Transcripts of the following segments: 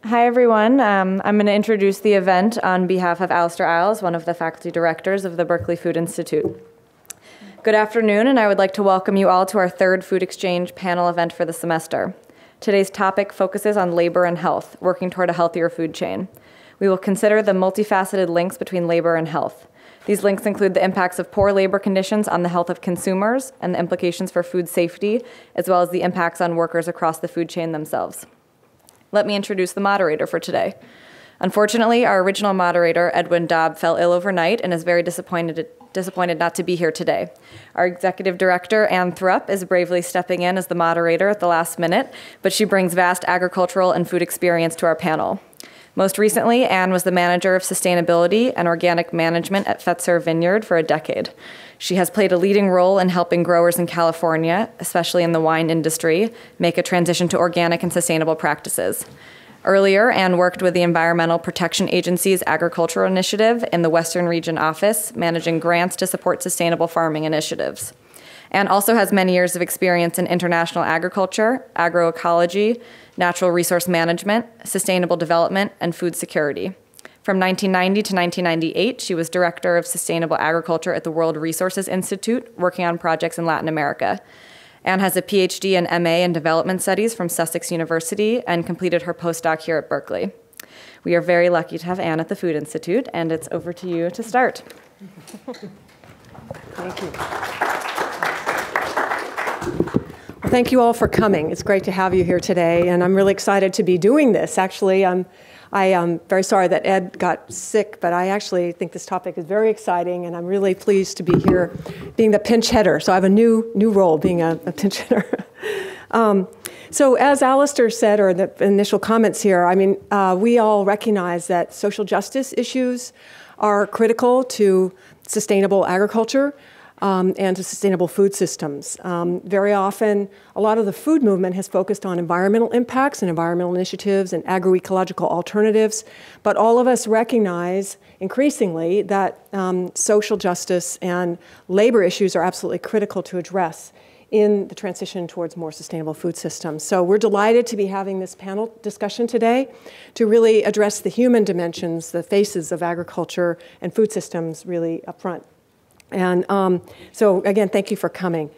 Hi, everyone. I'm going to introduce the event on behalf of Alistair Isles, one of the faculty directors of the Berkeley Food Institute. Good afternoon, and I would like to welcome you all to our third Food Exchange panel event for the semester. Today's topic focuses on labor and health, working toward a healthier food chain. We will consider the multifaceted links between labor and health. These links include the impacts of poor labor conditions on the health of consumers and the implications for food safety, as well as the impacts on workers across the food chain themselves. Let me introduce the moderator for today. Unfortunately, our original moderator, Edwin Dobb, fell ill overnight and is very disappointed not to be here today. Our executive director, Anne Thrupp, is bravely stepping in as the moderator at the last minute, but she brings vast agricultural and food experience to our panel. Most recently, Anne was the manager of sustainability and organic management at Fetzer Vineyard for a decade. She has played a leading role in helping growers in California, especially in the wine industry, make a transition to organic and sustainable practices. Earlier, Anne worked with the Environmental Protection Agency's Agricultural Initiative in the Western Region Office, managing grants to support sustainable farming initiatives. Anne also has many years of experience in international agriculture, agroecology, natural resource management, sustainable development, and food security. From 1990 to 1998, she was Director of Sustainable Agriculture at the World Resources Institute, working on projects in Latin America. Anne has a PhD and MA in Development Studies from Sussex University and completed her postdoc here at Berkeley. We are very lucky to have Anne at the Food Institute, and it's over to you to start. Thank you. Well, thank you all for coming. It's great to have you here today, and I'm really excited to be doing this. Actually, I am very sorry that Ed got sick, but I actually think this topic is very exciting, and I'm really pleased to be here being the pinch hitter. So I have a new role, being a pinch hitter. So as Alistair said, or the initial comments here, I mean, we all recognize that social justice issues are critical to sustainable agriculture and to sustainable food systems. Very often, a lot of the food movement has focused on environmental impacts and environmental initiatives and agroecological alternatives, but all of us recognize increasingly that social justice and labor issues are absolutely critical to address in the transition towards more sustainable food systems. So we're delighted to be having this panel discussion today to really address the human dimensions, the faces of agriculture and food systems really up front. And so again, thank you for coming.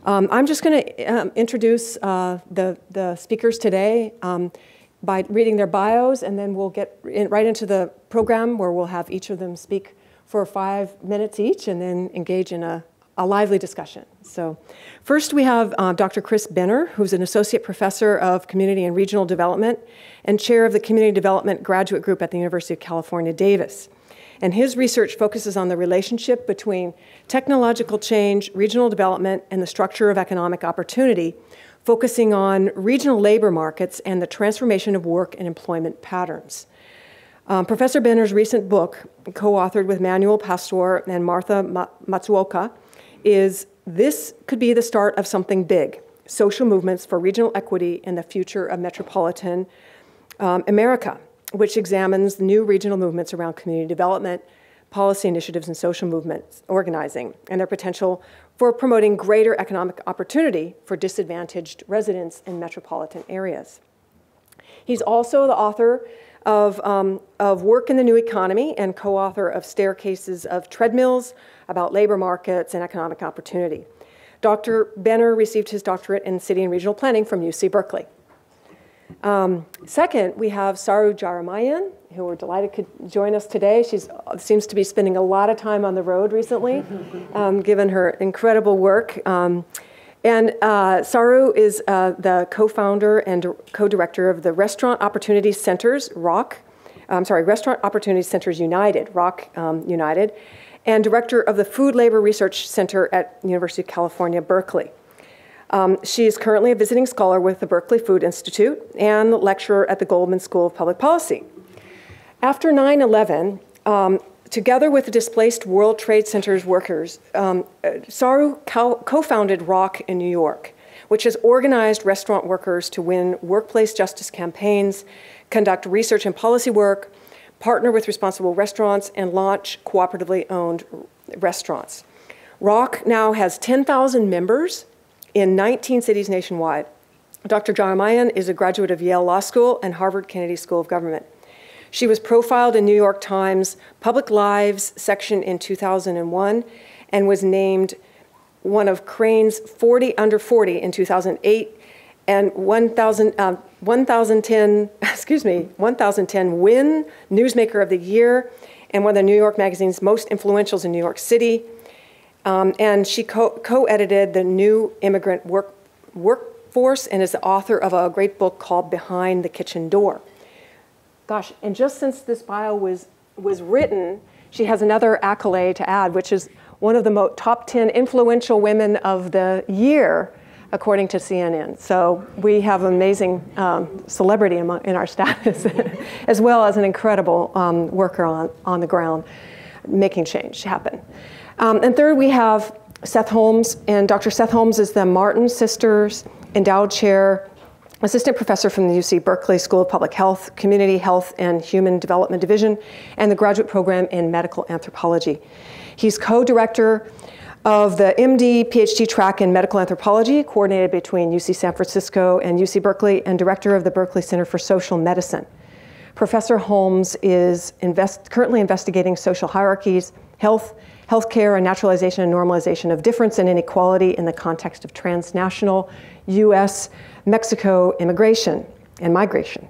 I'm just going to introduce the speakers today by reading their bios, and then we'll get right into the program where we'll have each of them speak for 5 minutes each and then engage in a lively discussion. So first we have Dr. Chris Benner, who's an associate professor of community and regional development and chair of the community development graduate group at the University of California, Davis. And his research focuses on the relationship between technological change, regional development, and the structure of economic opportunity, focusing on regional labor markets and the transformation of work and employment patterns. Professor Benner's recent book, co-authored with Manuel Pastor and Martha Matsuoka, is "This Could Be the Start of Something Big: Social Movements for Regional Equity in the Future of Metropolitan America," which examines the new regional movements around community development, policy initiatives, and social movements organizing, and their potential for promoting greater economic opportunity for disadvantaged residents in metropolitan areas. He's also the author of Work in the New Economy and co-author of Staircases of Treadmills about labor markets and economic opportunity. Dr. Benner received his doctorate in city and regional planning from UC Berkeley. Second, we have Saru Jaramayan, who we're delighted could join us today. She seems to be spending a lot of time on the road recently, given her incredible work. And Saru is the co-founder and co-director of the Restaurant Opportunity Centers, Restaurant Opportunity Centers United, ROC United, and director of the Food Labor Research Center at University of California, Berkeley. She is currently a visiting scholar with the Berkeley Food Institute and lecturer at the Goldman School of Public Policy. After 9/11, together with the displaced World Trade Center's workers, Saru co-founded ROC in New York, which has organized restaurant workers to win workplace justice campaigns, conduct research and policy work, partner with responsible restaurants, and launch cooperatively owned restaurants. ROC now has 10,000 members in 19 cities nationwide Dr. Jaramayan is a graduate of Yale Law School and Harvard Kennedy School of Government. She was profiled in New York Times Public Lives section in 2001 and was named one of Crane's 40 under 40 in 2008 and 1010 Win Newsmaker of the Year and one of the New York Magazine's most influentials in New York City. And she co-edited the New Immigrant Workforce and is the author of a great book called Behind the Kitchen Door. Gosh, and just since this bio was written, she has another accolade to add, which is one of the top 10 influential women of the year, according to CNN. So we have an amazing celebrity in our status, as well as an incredible worker on the ground, making change happen. And third, we have Seth Holmes, and Dr. Seth Holmes is the Martin Sisters Endowed Chair, Assistant Professor from the UC Berkeley School of Public Health, Community Health and Human Development Division, and the graduate program in Medical Anthropology. He's co-director of the MD PhD track in Medical Anthropology, coordinated between UC San Francisco and UC Berkeley, and director of the Berkeley Center for Social Medicine. Professor Holmes is currently investigating social hierarchies, healthcare, and naturalization and normalization of difference and inequality in the context of transnational U.S.-Mexico immigration and migration.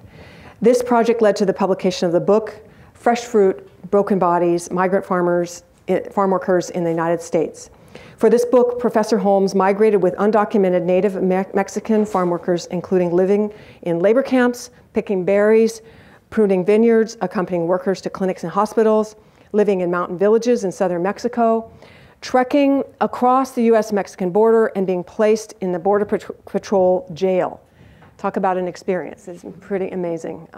This project led to the publication of the book, Fresh Fruit, Broken Bodies, Migrant Farm Workers in the United States. For this book, Professor Holmes migrated with undocumented native Mexican farm workers, including living in labor camps, picking berries, pruning vineyards, accompanying workers to clinics and hospitals, living in mountain villages in southern Mexico, trekking across the US-Mexican border, and being placed in the Border Patrol jail. Talk about an experience. It's pretty amazing.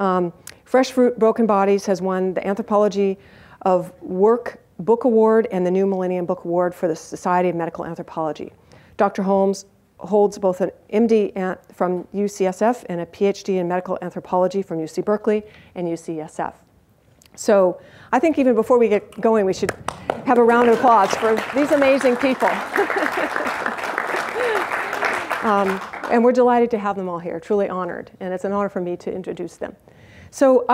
Fresh Fruit, Broken Bodies has won the Anthropology of Work Book Award and the New Millennium Book Award for the Society of Medical Anthropology. Dr. Holmes holds both an MD from UCSF and a PhD in Medical Anthropology from UC Berkeley and UCSF. So I think even before we get going, we should have a round of applause for these amazing people. And we're delighted to have them all here, truly honored. And it's an honor for me to introduce them. So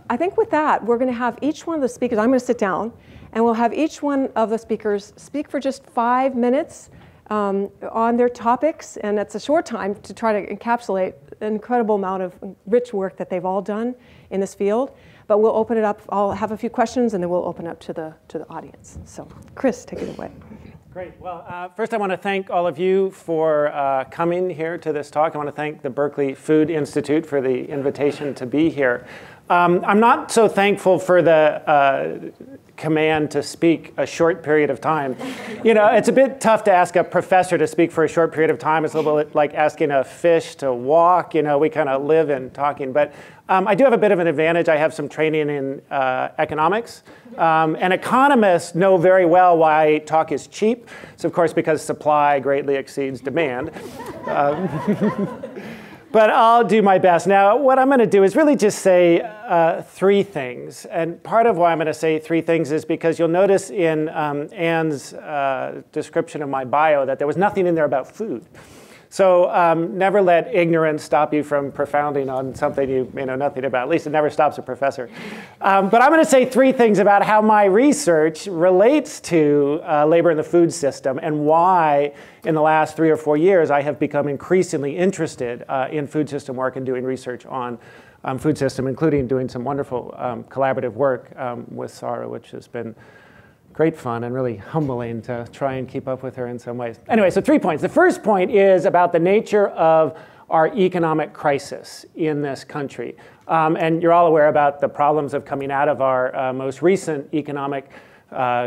I think with that, we're going to have each one of the speakers, I'm going to sit down, and we'll have each one of the speakers speak for just 5 minutes on their topics. And it's a short time to try to encapsulate an incredible amount of rich work that they've all done in this field. But we'll open it up. I'll have a few questions, and then we'll open up to the audience. So, Chris, take it away. Great. Well, first I want to thank all of you for coming here to this talk. I want to thank the Berkeley Food Institute for the invitation to be here. I'm not so thankful for the command to speak a short period of time. You know, it's a bit tough to ask a professor to speak for a short period of time. It's a little bit like asking a fish to walk. You know, we kind of live in talking. But I do have a bit of an advantage. I have some training in economics. And economists know very well why talk is cheap. So, of course, because supply greatly exceeds demand. But I'll do my best. Now, what I'm going to do is really just say 3 things. And part of why I'm going to say 3 things is because you'll notice in Anne's description of my bio that there was nothing in there about food. So never let ignorance stop you from profounding on something you may know nothing about. At least it never stops a professor. But I'm going to say 3 things about how my research relates to labor in the food system and why in the last 3 or 4 years I have become increasingly interested in food system work and doing research on food system, including doing some wonderful collaborative work with Sarah, which has been great fun and really humbling to try and keep up with her in some ways. Anyway, so 3 points. The first point is about the nature of our economic crisis in this country. And you're all aware about the problems of coming out of our most recent economic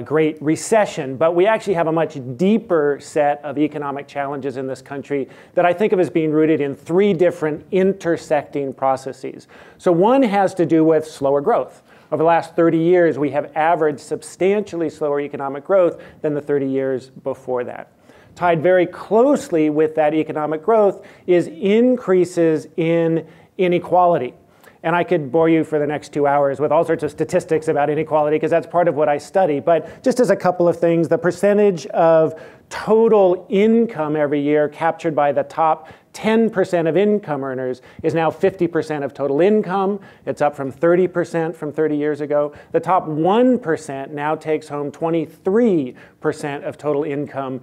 great recession, but we actually have a much deeper set of economic challenges in this country that I think of as being rooted in 3 different intersecting processes. So one has to do with slower growth. Over the last 30 years, we have averaged substantially slower economic growth than the 30 years before that. Tied very closely with that economic growth is increases in inequality. And I could bore you for the next 2 hours with all sorts of statistics about inequality, because that's part of what I study. But just as a couple of things, the percentage of total income every year captured by the top 10% of income earners is now 50% of total income. It's up from 30% from 30 years ago. The top 1% now takes home 23% of total income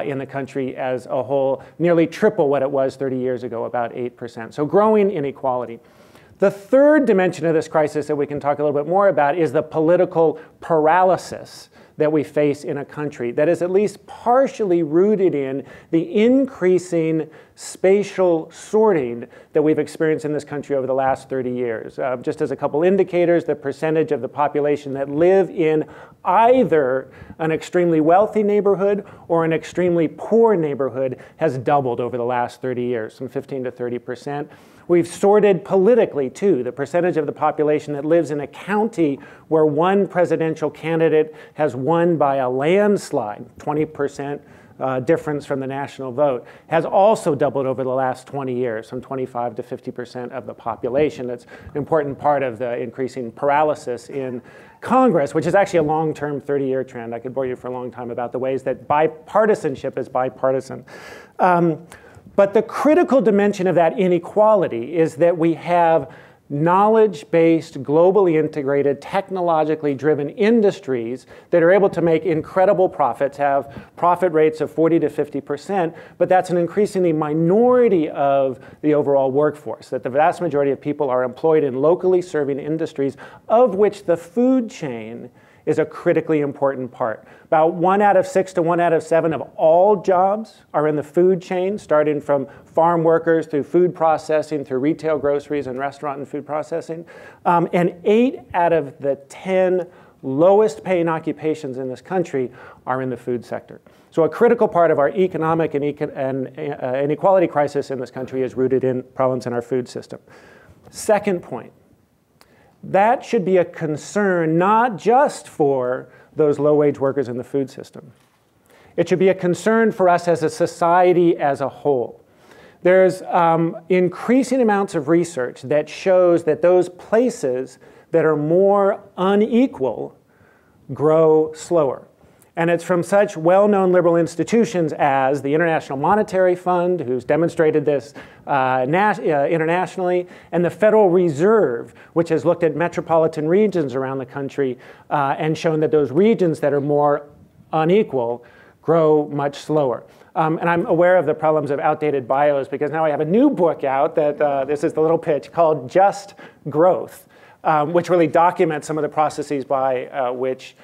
in the country as a whole, nearly triple what it was 30 years ago, about 8%. So growing inequality. The third dimension of this crisis that we can talk a little bit more about is the political paralysis that we face in a country that is at least partially rooted in the increasing spatial sorting that we've experienced in this country over the last 30 years. Just as a couple indicators, the percentage of the population that live in either an extremely wealthy neighborhood or an extremely poor neighborhood has doubled over the last 30 years, from 15 to 30%. We've sorted politically, too. The percentage of the population that lives in a county where one presidential candidate has won by a landslide, 20% difference from the national vote, has also doubled over the last 20 years, from 25 to 50% of the population. That's an important part of the increasing paralysis in Congress, which is actually a long-term 30-year trend. I could bore you for a long time about the ways that bipartisanship is bipartisan. But the critical dimension of that inequality is that we have knowledge-based, globally integrated, technologically driven industries that are able to make incredible profits, have profit rates of 40 to 50%, but that's an increasingly minority of the overall workforce, that the vast majority of people are employed in locally serving industries, of which the food chain is a critically important part. About 1 out of 6 to 1 out of 7 of all jobs are in the food chain, starting from farm workers through food processing, through retail groceries and restaurant and food processing. And 8 out of the 10 lowest paying occupations in this country are in the food sector. So a critical part of our economic and inequality crisis in this country is rooted in problems in our food system. Second point. That should be a concern not just for those low-wage workers in the food system. It should be a concern for us as a society as a whole. There's increasing amounts of research that shows that those places that are more unequal grow slower. And it's from such well-known liberal institutions as the International Monetary Fund, who's demonstrated this internationally, and the Federal Reserve, which has looked at metropolitan regions around the country and shown that those regions that are more unequal grow much slower. And I'm aware of the problems of outdated bios because now I have a new book out that, this is the little pitch, called Just Growth, which really documents some of the processes by which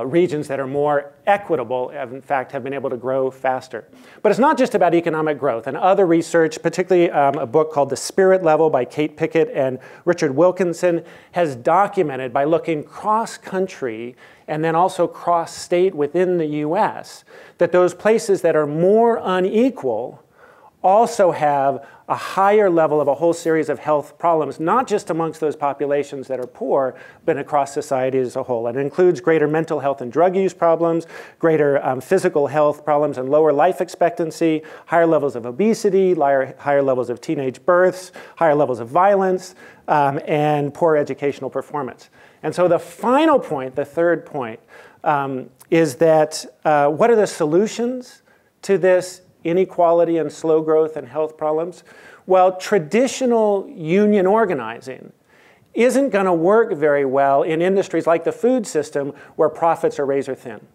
regions that are more equitable, in fact, have been able to grow faster. But it's not just about economic growth. And other research, particularly a book called The Spirit Level by Kate Pickett and Richard Wilkinson, has documented by looking cross-country and then also cross-state within the US, that those places that are more unequal also have a higher level of a whole series of health problems, not just amongst those populations that are poor, but across society as a whole. And it includes greater mental health and drug use problems, greater physical health problems and lower life expectancy, higher levels of obesity, higher levels of teenage births, higher levels of violence, and poor educational performance. And so the final point, the third point, is that what are the solutions to this inequality and slow growth and health problems? Well, traditional union organizing isn't going to work very well in industries like the food system where profits are razor thin.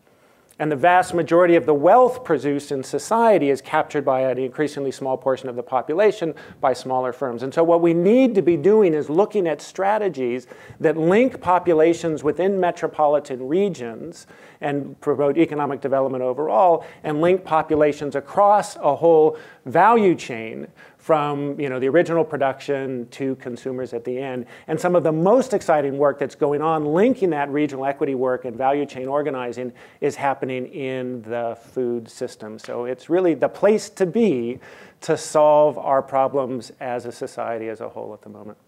And the vast majority of the wealth produced in society is captured by an increasingly small portion of the population by smaller firms. And so what we need to be doing is looking at strategies that link populations within metropolitan regions and promote economic development overall, and link populations across a whole value chain from the original production to consumers at the end. And some of the most exciting work that's going on linking that regional equity work and value chain organizing is happening in the food system. So it's really the place to be to solve our problems as a society as a whole at the moment.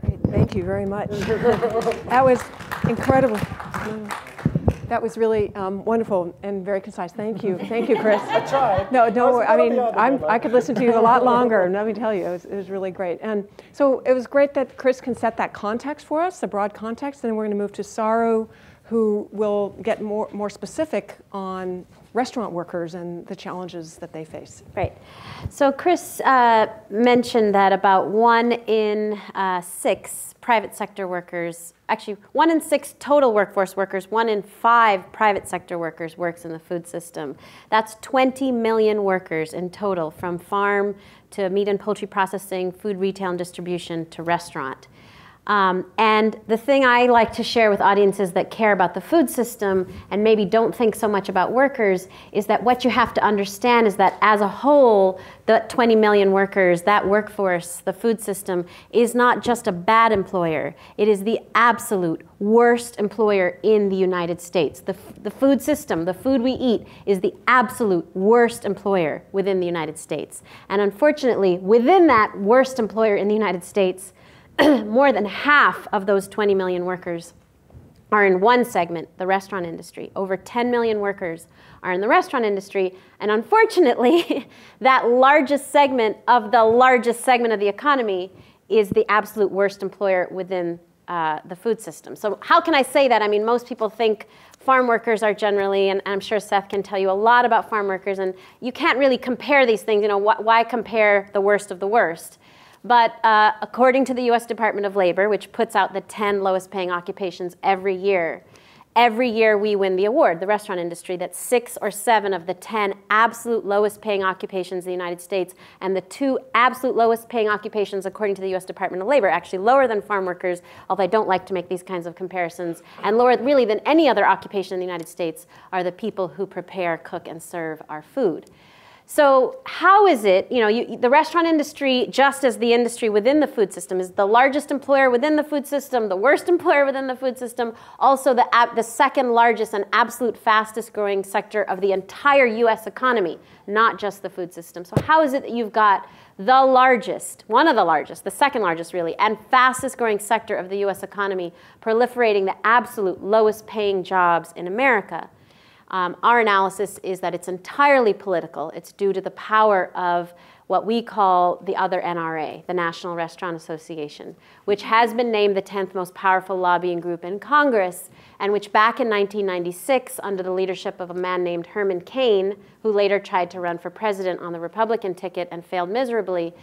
Great. Thank you very much. That was incredible. That was really wonderful and very concise. Thank you. Thank you, Chris. I tried. No, I mean, I could listen to you a lot longer, and let me tell you, it was really great. And so it was great that Chris can set that context for us, the broad context, and then we're going to move to Saru, who will get more specific on restaurant workers and the challenges that they face. Right. So Chris mentioned that about 1 in 6 private sector workers, actually 1 in 6 total workforce workers, 1 in 5 private sector workers works in the food system. That's 20 million workers in total, from farm to meat and poultry processing, food retail and distribution to restaurant. And the thing I like to share with audiences that care about the food system and maybe don't think so much about workers is that what you have to understand is that as a whole, the 20 million workers, that workforce, the food system, is not just a bad employer. It is the absolute worst employer in the United States. The food system, the food we eat, is the absolute worst employer within the United States. And unfortunately, within that worst employer in the United States, more than half of those 20 million workers are in one segment, the restaurant industry. Over 10 million workers are in the restaurant industry. And unfortunately, that largest segment of the economy is the absolute worst employer within the food system. So how can I say that? I mean, most people think farm workers are generally, and I'm sure Seth can tell you a lot about farm workers, and you can't really compare these things. You know, why compare the worst of the worst? But according to the U.S. Department of Labor, which puts out the 10 lowest paying occupations every year we win the award, the restaurant industry, that 6 or 7 of the 10 absolute lowest paying occupations in the United States, and the 2 absolute lowest paying occupations according to the U.S. Department of Labor, actually lower than farm workers, although I don't like to make these kinds of comparisons, and lower really than any other occupation in the United States, are the people who prepare, cook, and serve our food. So how is it, you know, the restaurant industry, just as the industry within the food system, is the largest employer within the food system, the worst employer within the food system, also the second largest and absolute fastest growing sector of the entire US economy, not just the food system. So how is it that you've got the largest, one of the largest, the second largest really, and fastest growing sector of the US economy proliferating the absolute lowest paying jobs in America? Our analysis is that it's entirely political. It's due to the power of what we call the other NRA, the National Restaurant Association, which has been named the 10th most powerful lobbying group in Congress, and which back in 1996, under the leadership of a man named Herman Cain, who later tried to run for president on the Republican ticket and failed miserably,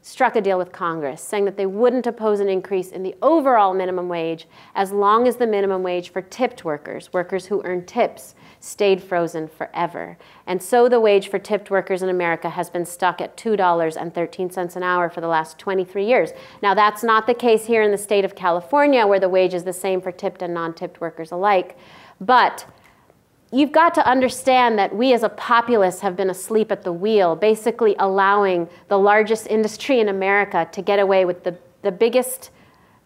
struck a deal with Congress, saying that they wouldn't oppose an increase in the overall minimum wage as long as the minimum wage for tipped workers, workers who earn tips, stayed frozen forever. And so the wage for tipped workers in America has been stuck at $2.13 an hour for the last 23 years. Now, that's not the case here in the state of California, where the wage is the same for tipped and non-tipped workers alike. But you've got to understand that we as a populace have been asleep at the wheel, basically allowing the largest industry in America to get away with the biggest,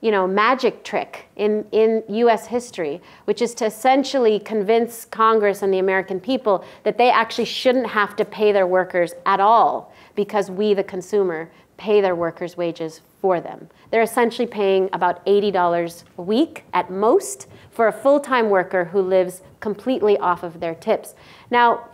you know, magic trick in US history, which is to essentially convince Congress and the American people that they actually shouldn't have to pay their workers at all, because we, the consumer, pay their workers' wages for them. They're essentially paying about $80 a week at most for a full-time worker who lives completely off of their tips. Now,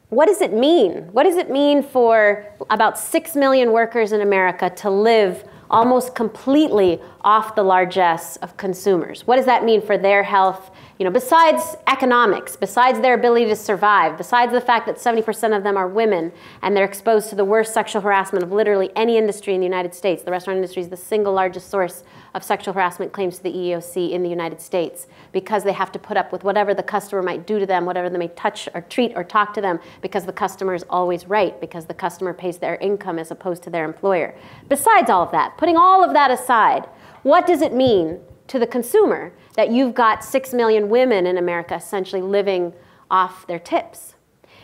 what does it mean? What does it mean for about 6 million workers in America to live almost completely off the largesse of consumers? What does that mean for their health? You know, besides economics, besides their ability to survive, besides the fact that 70% of them are women and they're exposed to the worst sexual harassment of literally any industry in the United States. The restaurant industry is the single largest source of sexual harassment claims to the EEOC in the United States, because they have to put up with whatever the customer might do to them, whatever they may touch or treat or talk to them, because the customer is always right, because the customer pays their income as opposed to their employer. Besides all of that, putting all of that aside, what does it mean to the consumer that you've got 6 million women in America essentially living off their tips?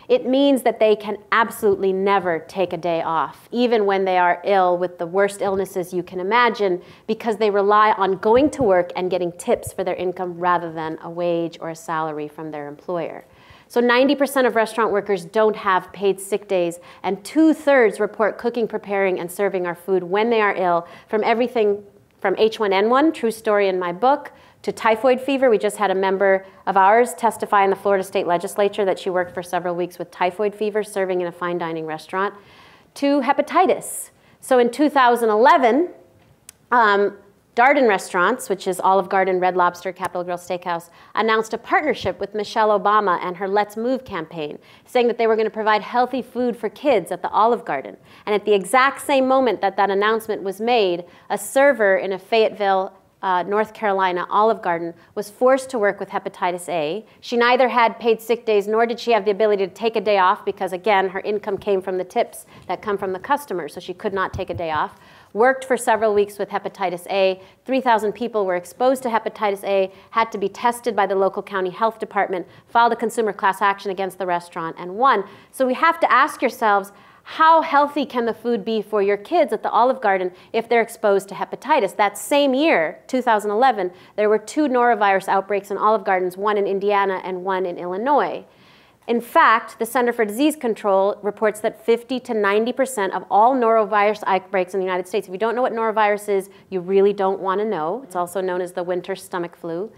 It means that they can absolutely never take a day off, even when they are ill with the worst illnesses you can imagine, because they rely on going to work and getting tips for their income rather than a wage or a salary from their employer. So 90% of restaurant workers don't have paid sick days, and 2/3 report cooking, preparing, and serving our food when they are ill from everything from H1N1, true story in my book, to typhoid fever. We just had a member of ours testify in the Florida State Legislature that she worked for several weeks with typhoid fever, serving in a fine dining restaurant, to hepatitis. So in 2011, Darden Restaurants, which is Olive Garden, Red Lobster, Capitol Grill Steakhouse, announced a partnership with Michelle Obama and her Let's Move campaign, saying that they were going to provide healthy food for kids at the Olive Garden. And at the exact same moment that that announcement was made, a server in a Fayetteville, North Carolina Olive Garden was forced to work with hepatitis A. She neither had paid sick days nor did she have the ability to take a day off because, again, her income came from the tips that come from the customers, so she could not take a day off. Worked for several weeks with hepatitis A. 3,000 people were exposed to hepatitis A, had to be tested by the local county health department, filed a consumer class action against the restaurant, and won. So we have to ask yourselves, how healthy can the food be for your kids at the Olive Garden if they're exposed to hepatitis? That same year, 2011, there were 2 norovirus outbreaks in Olive Gardens, one in Indiana and one in Illinois. In fact, the Center for Disease Control reports that 50 to 90% of all norovirus outbreaks in the United States, if you don't know what norovirus is, you really don't want to know. It's also known as the winter stomach flu.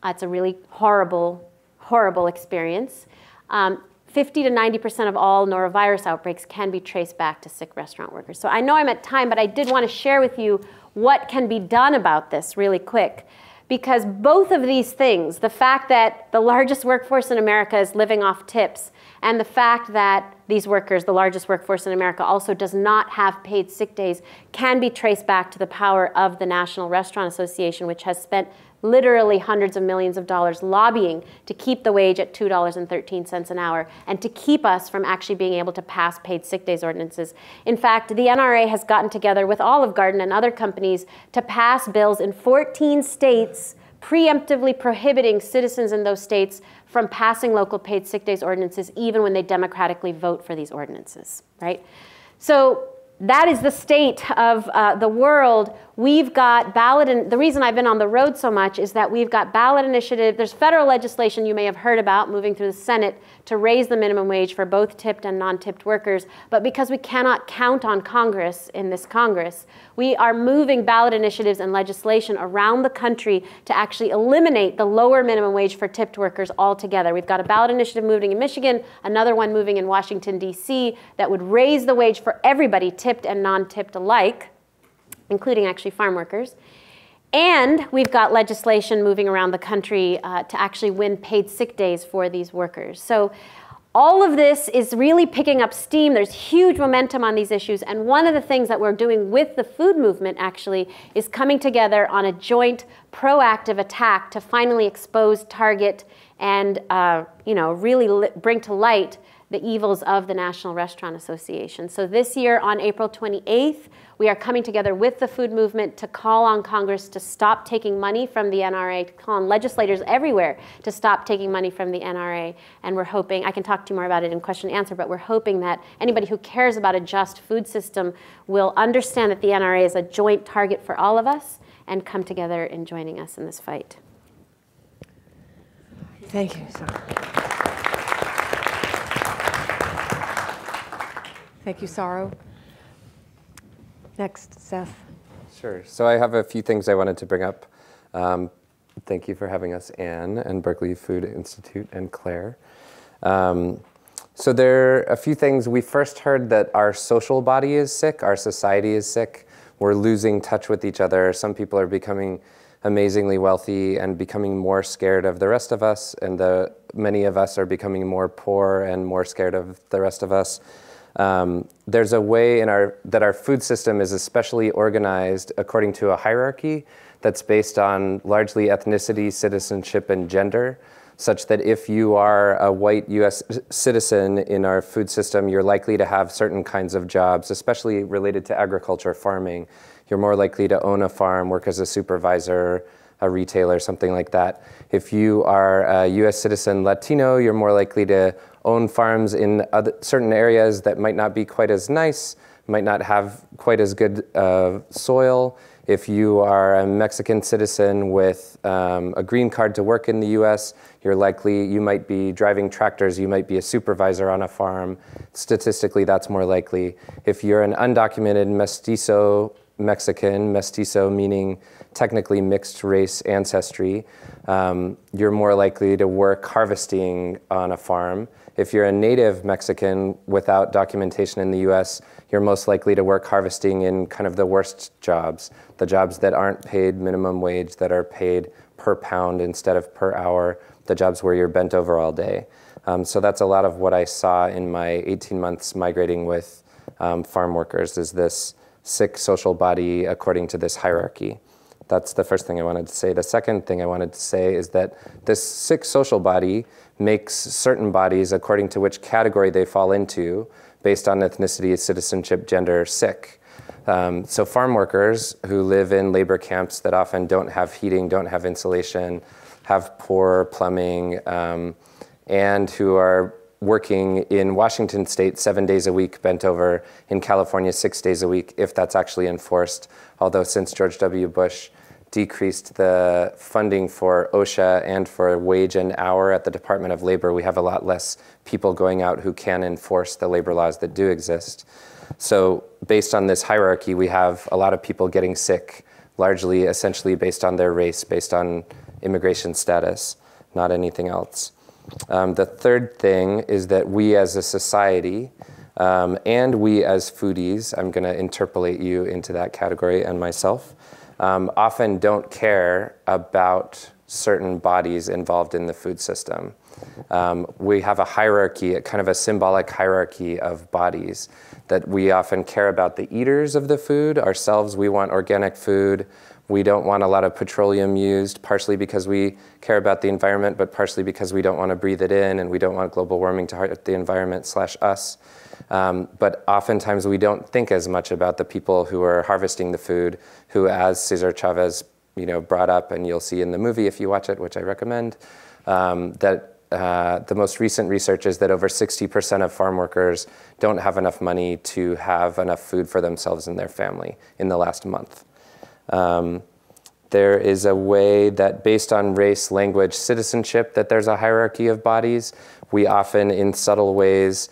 It's a really horrible, horrible experience. 50 to 90% of all norovirus outbreaks can be traced back to sick restaurant workers. So I know I'm at time, but I did want to share with you what can be done about this really quick. Because both of these things, the fact that the largest workforce in America is living off tips, and the fact that these workers, the largest workforce in America, also does not have paid sick days, can be traced back to the power of the National Restaurant Association, which has spent literally hundreds of millions of dollars lobbying to keep the wage at $2.13 an hour and to keep us from actually being able to pass paid sick days ordinances. In fact, the NRA has gotten together with Olive Garden and other companies to pass bills in 14 states preemptively prohibiting citizens in those states from passing local paid sick days ordinances even when they democratically vote for these ordinances, right? So that is the state of the world. We've got ballot, and the reason I've been on the road so much is that we've got ballot initiative. There's federal legislation you may have heard about moving through the Senate to raise the minimum wage for both tipped and non-tipped workers. But because we cannot count on Congress in this Congress, we are moving ballot initiatives and legislation around the country to actually eliminate the lower minimum wage for tipped workers altogether. We've got a ballot initiative moving in Michigan, another one moving in Washington, D.C. that would raise the wage for everybody, tipped and non-tipped alike, including actually farm workers. And we've got legislation moving around the country to actually win paid sick days for these workers. So all of this is really picking up steam. There's huge momentum on these issues. And one of the things that we're doing with the food movement actually is coming together on a joint proactive attack to finally expose, target, and really bring to light the evils of the National Restaurant Association. So this year on April 28th, we are coming together with the food movement to call on Congress to stop taking money from the NRA, to call on legislators everywhere to stop taking money from the NRA. And we're hoping, I can talk to you more about it in question and answer, but we're hoping that anybody who cares about a just food system will understand that the NRA is a joint target for all of us and come together in joining us in this fight. Thank you, Sarah. Thank you, Saro. Next, Seth. Sure. So I have a few things I wanted to bring up. Thank you for having us, Anne, and Berkeley Food Institute, and Claire. So there are a few things. We first heard that our social body is sick, our society is sick. We're losing touch with each other. Some people are becoming amazingly wealthy and becoming more scared of the rest of us, and many of us are becoming more poor and more scared of the rest of us. There's a way that our food system is especially organized according to a hierarchy that's based on largely ethnicity, citizenship, and gender, such that if you are a white US citizen in our food system, you're likely to have certain kinds of jobs, especially related to agriculture, farming. You're more likely to own a farm, work as a supervisor, a retailer, something like that. If you are a US citizen Latino, you're more likely to own farms in certain areas that might not be quite as nice, might not have quite as good soil. If you are a Mexican citizen with a green card to work in the US, you might be driving tractors, you might be a supervisor on a farm. Statistically, that's more likely. If you're an undocumented mestizo Mexican, mestizo meaning technically mixed race ancestry, you're more likely to work harvesting on a farm. If you're a native Mexican without documentation in the US, you're most likely to work harvesting in kind of the worst jobs, the jobs that aren't paid minimum wage, that are paid per pound instead of per hour, the jobs where you're bent over all day. So that's a lot of what I saw in my 18 months migrating with farm workers, is this sick social body according to this hierarchy. That's the first thing I wanted to say. The second thing I wanted to say is that this sick social body makes certain bodies, according to which category they fall into, based on ethnicity, citizenship, gender, sick. So farm workers who live in labor camps that often don't have heating, don't have insulation, have poor plumbing, and who are working in Washington state 7 days a week, bent over, in California 6 days a week, if that's actually enforced. Although since George W. Bush decreased the funding for OSHA and for wage and hour at the Department of Labor, we have a lot less people going out who can enforce the labor laws that do exist. So based on this hierarchy, we have a lot of people getting sick, largely essentially based on their race, based on immigration status, not anything else. The third thing is that we as a society, and we as foodies, I'm going to interpolate you into that category and myself, often don't care about certain bodies involved in the food system. We have a hierarchy, kind of a symbolic hierarchy of bodies, that we often care about the eaters of the food. Ourselves, we want organic food. We don't want a lot of petroleum used, partially because we care about the environment, but partially because we don't want to breathe it in, and we don't want global warming to hurt the environment / us. But oftentimes we don't think as much about the people who are harvesting the food, who, as Cesar Chavez, brought up, and you'll see in the movie if you watch it, which I recommend, that the most recent research is that over 60% of farm workers don't have enough money to have enough food for themselves and their family in the last month. There is a way that based on race, language, citizenship, that there's a hierarchy of bodies. We often, in subtle ways,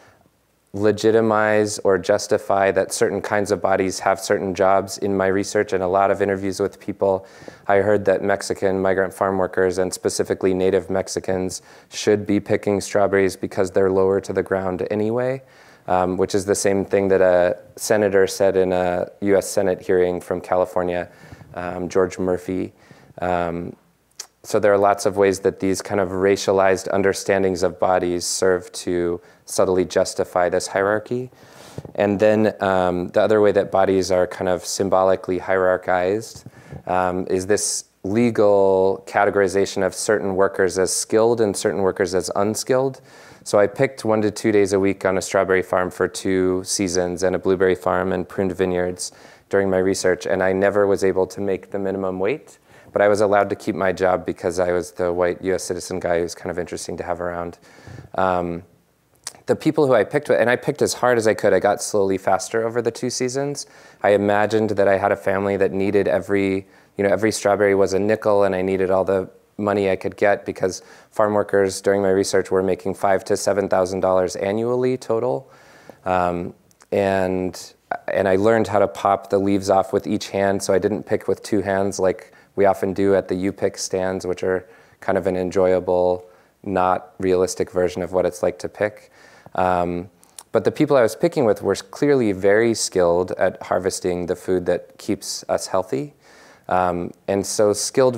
legitimize or justify that certain kinds of bodies have certain jobs. In my research and a lot of interviews with people, I heard that Mexican migrant farm workers, and specifically native Mexicans, should be picking strawberries because they're lower to the ground anyway, which is the same thing that a senator said in a US Senate hearing from California, George Murphy. So there are lots of ways that these kind of racialized understandings of bodies serve to subtly justify this hierarchy. And then the other way that bodies are kind of symbolically hierarchized is this legal categorization of certain workers as skilled and certain workers as unskilled. So I picked 1 to 2 days a week on a strawberry farm for 2 seasons and a blueberry farm and pruned vineyards during my research, and I never was able to make the minimum wait. But I was allowed to keep my job because I was the white US citizen guy who's kind of interesting to have around. The people who I picked with, and I picked as hard as I could, I got slowly faster over the 2 seasons. I imagined that I had a family that needed every strawberry was a nickel, and I needed all the money I could get because farm workers during my research were making $5,000 to $7,000 annually total. And I learned how to pop the leaves off with each hand, so I didn't pick with 2 hands like we often do at the U-Pick stands, which are kind of an enjoyable, not realistic version of what it's like to pick. But the people I was picking with were clearly very skilled at harvesting the food that keeps us healthy. And so skilled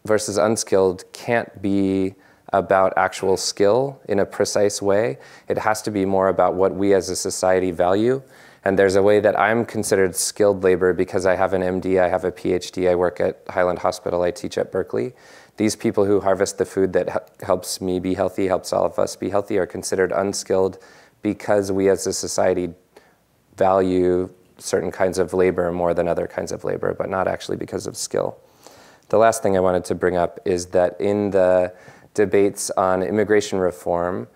versus unskilled can't be about actual skill in a precise way. It has to be more about what we as a society value. And there's a way that I'm considered skilled labor because I have an MD, I have a PhD, I work at Highland Hospital, I teach at Berkeley. These people who harvest the food that helps me be healthy, helps all of us be healthy, are considered unskilled because we as a society value certain kinds of labor more than other kinds of labor, but not actually because of skill. The last thing I wanted to bring up is that in the debates on immigration reform,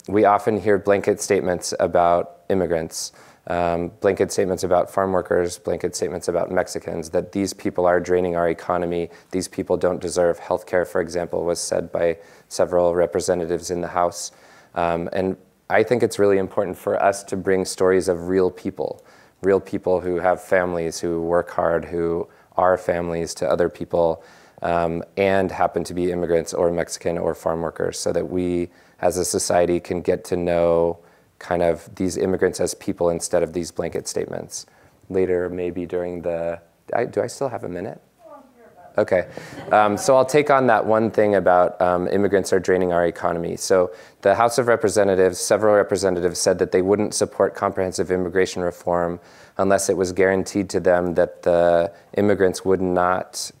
we often hear blanket statements about immigrants, blanket statements about farm workers, blanket statements about Mexicans, that these people are draining our economy, these people don't deserve health care, for example, was said by several representatives in the House. And I think it's really important for us to bring stories of real people, real people who have families, who work hard, who are families to other people, and happen to be immigrants or Mexican or farm workers, so that we as a society can get to know kind of these immigrants as people instead of these blanket statements. Later, maybe during the, do I still have a minute? Okay, so I'll take on that one thing about immigrants are draining our economy. So the House of Representatives, several representatives said that they wouldn't support comprehensive immigration reform unless it was guaranteed to them that the immigrants would not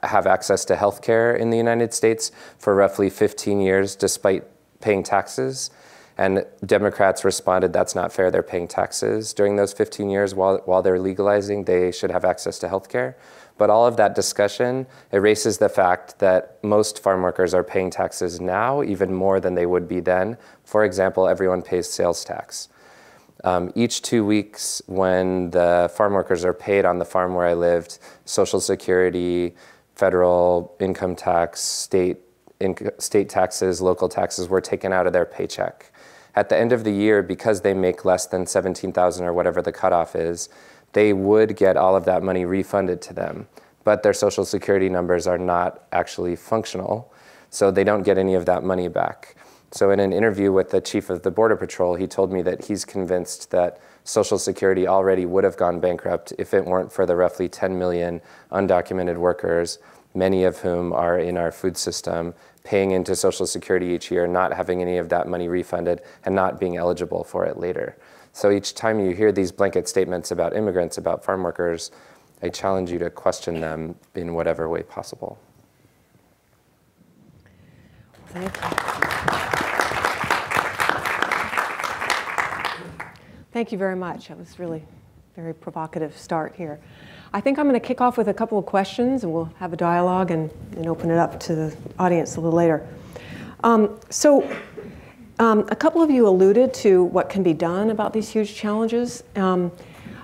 have access to health care in the United States for roughly 15 years despite paying taxes. And Democrats responded, that's not fair, they're paying taxes during those 15 years while they're legalizing, they should have access to health care. But all of that discussion erases the fact that most farm workers are paying taxes now, even more than they would be then. For example, everyone pays sales tax. Each 2 weeks when the farm workers are paid on the farm where I lived, Social Security, federal income tax, state taxes, local taxes were taken out of their paycheck. At the end of the year, because they make less than $17,000 or whatever the cutoff is, they would get all of that money refunded to them. But their Social Security numbers are not actually functional, so they don't get any of that money back. So in an interview with the chief of the Border Patrol, he told me that he's convinced that Social Security already would have gone bankrupt if it weren't for the roughly 10 million undocumented workers, many of whom are in our food system, paying into Social Security each year, not having any of that money refunded, and not being eligible for it later. So each time you hear these blanket statements about immigrants, about farm workers, I challenge you to question them in whatever way possible. Thank you. Thank you very much. That was really a very provocative start here. I think I'm going to kick off with a couple of questions, and we'll have a dialogue and open it up to the audience a little later. A couple of you alluded to what can be done about these huge challenges. I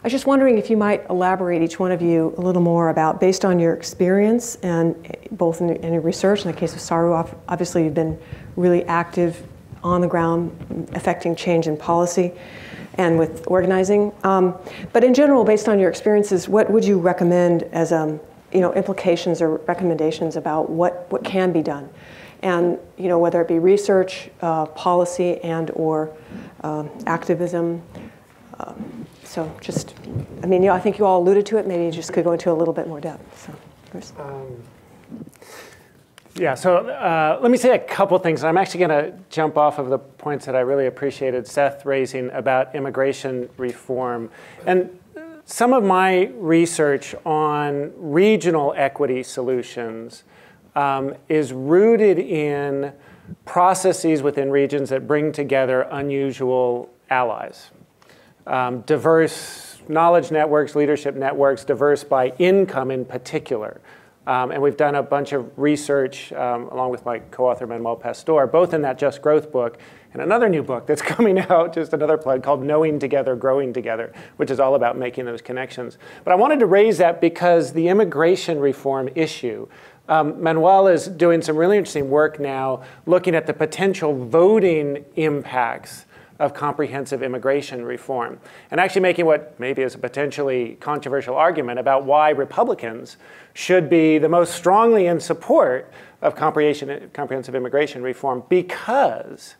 was just wondering if you might elaborate, each one of you, a little more about, based on your experience, and both in your research, in the case of Saru, obviously you've been really active on the ground, affecting change in policy and with organizing. But in general, based on your experiences, what would you recommend as implications or recommendations about what can be done? And whether it be research, policy, and or activism. So just, I think you all alluded to it. Maybe you just could go into a little bit more depth. So, Bruce. Yeah, so let me say a couple things. I'm actually going to jump off of the points that I really appreciated Seth raising about immigration reform. And some of my research on regional equity solutions is rooted in processes within regions that bring together unusual allies. Diverse knowledge networks, leadership networks, diverse by income in particular. And we've done a bunch of research along with my co-author Manuel Pastor, both in that Just Growth book and another new book that's coming out, just another plug, called Knowing Together, Growing Together, which is all about making those connections. But I wanted to raise that because the immigration reform issue, Manuel is doing some really interesting work now looking at the potential voting impacts of comprehensive immigration reform, and actually making what maybe is a potentially controversial argument about why Republicans should be the most strongly in support of comprehensive immigration reform, because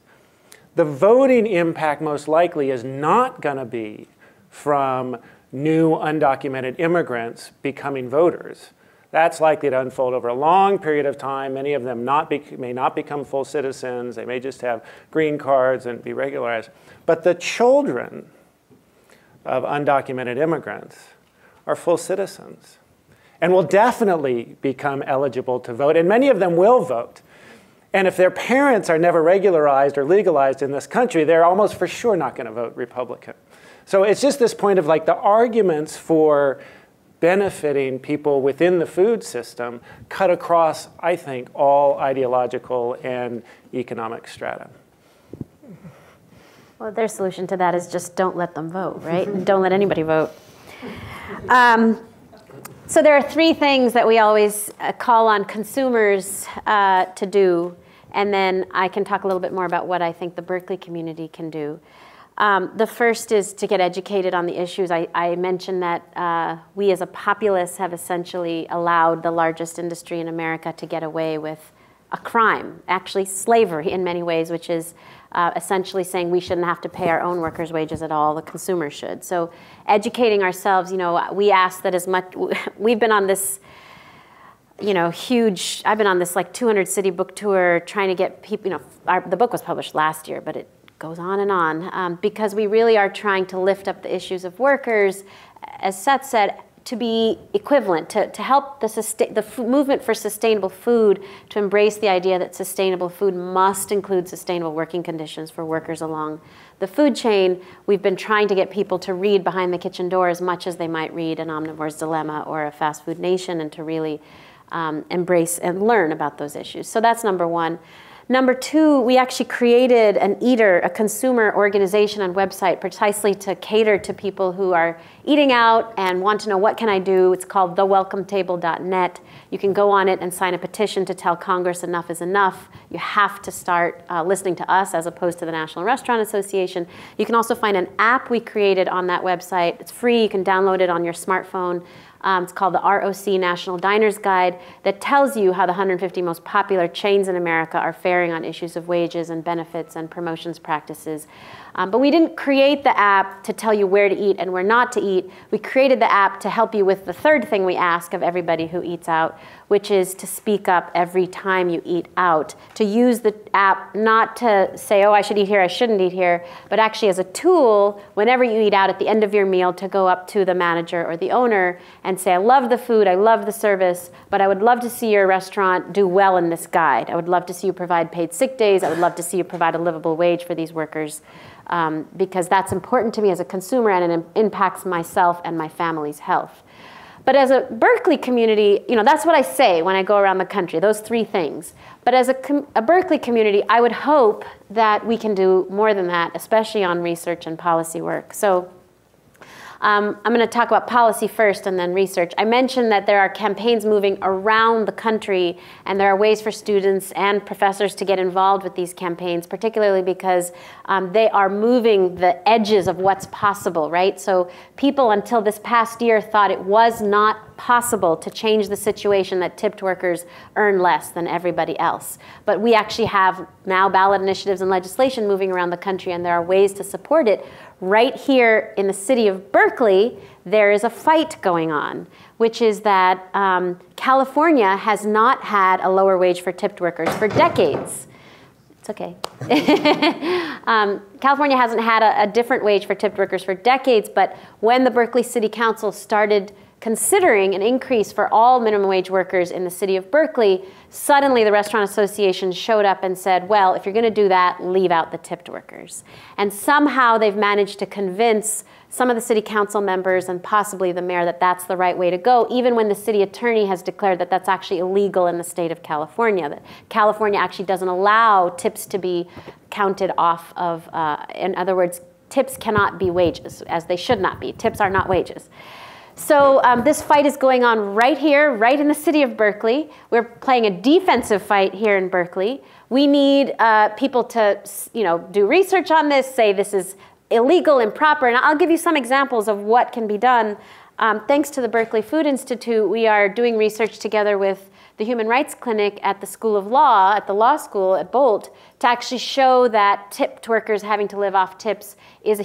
the voting impact most likely is not going to be from new undocumented immigrants becoming voters. That's likely to unfold over a long period of time. Many of them may not become full citizens. They may just have green cards and be regularized. But the children of undocumented immigrants are full citizens and will definitely become eligible to vote. And many of them will vote. And if their parents are never regularized or legalized in this country, they're almost for sure not going to vote Republican. So it's just this point of like the arguments for benefiting people within the food system cut across, I think, all ideological and economic strata. Well, their solution to that is just don't let them vote, right? Don't let anybody vote. So there are three things that we always call on consumers to do, and then I can talk a little bit more about what I think the Berkeley community can do. The first is to get educated on the issues. I mentioned that we as a populace have essentially allowed the largest industry in America to get away with a crime, actually slavery in many ways, which is essentially saying we shouldn't have to pay our own workers' wages at all, the consumer should. So educating ourselves, we ask that as much, we've been on this, huge, I've been on this like 200 city book tour trying to get people, the book was published last year, but it goes on, because we really are trying to lift up the issues of workers, as Seth said, to be equivalent, to help the movement for sustainable food, to embrace the idea that sustainable food must include sustainable working conditions for workers along the food chain. We've been trying to get people to read Behind the Kitchen Door as much as they might read An Omnivore's Dilemma or A Fast Food Nation, and to really embrace and learn about those issues. So that's number one. Number two, we actually created an eater, a consumer organization and website precisely to cater to people who are eating out and want to know what can I do. It's called thewelcometable.net. You can go on it and sign a petition to tell Congress enough is enough. You have to start listening to us as opposed to the National Restaurant Association. You can also find an app we created on that website. It's free. You can download it on your smartphone. It's called the ROC National Diners Guide, that tells you how the 150 most popular chains in America are faring on issues of wages and benefits and promotions practices. But we didn't create the app to tell you where to eat and where not to eat. We created the app to help you with the third thing we ask of everybody who eats out, which is to speak up every time you eat out. To use the app not to say, oh, I should eat here, I shouldn't eat here, but actually as a tool, whenever you eat out at the end of your meal, to go up to the manager or the owner and say, I love the food, I love the service, but I would love to see your restaurant do well in this guide. I would love to see you provide paid sick days. I would love to see you provide a livable wage for these workers. Because that's important to me as a consumer, and it impacts myself and my family's health. But as a Berkeley community, that's what I say when I go around the country, those three things. But as a Berkeley community, I would hope that we can do more than that, especially on research and policy work. So I'm going to talk about policy first and then research. I mentioned that there are campaigns moving around the country, and there are ways for students and professors to get involved with these campaigns, particularly because they are moving the edges of what's possible, right? So people until this past year thought it was not possible to change the situation that tipped workers earn less than everybody else. But we actually have now ballot initiatives and legislation moving around the country, and there are ways to support it. Right here in the city of Berkeley, there is a fight going on, which is that California has not had a lower wage for tipped workers for decades. It's okay. California hasn't had a different wage for tipped workers for decades, but when the Berkeley City Council started considering an increase for all minimum wage workers in the city of Berkeley, suddenly the Restaurant Association showed up and said, well, if you're going to do that, leave out the tipped workers. And somehow they've managed to convince some of the city council members and possibly the mayor that that's the right way to go, even when the city attorney has declared that that's actually illegal in the state of California, that California actually doesn't allow tips to be counted off of, in other words, tips cannot be wages, as they should not be. Tips are not wages. So this fight is going on right here, right in the city of Berkeley. We're playing a defensive fight here in Berkeley. We need people to, do research on this, say this is illegal, improper, and I'll give you some examples of what can be done. Thanks to the Berkeley Food Institute, we are doing research together with the Human Rights Clinic at the School of Law, at the law school at Bolt, to actually show that tipped workers having to live off tips is a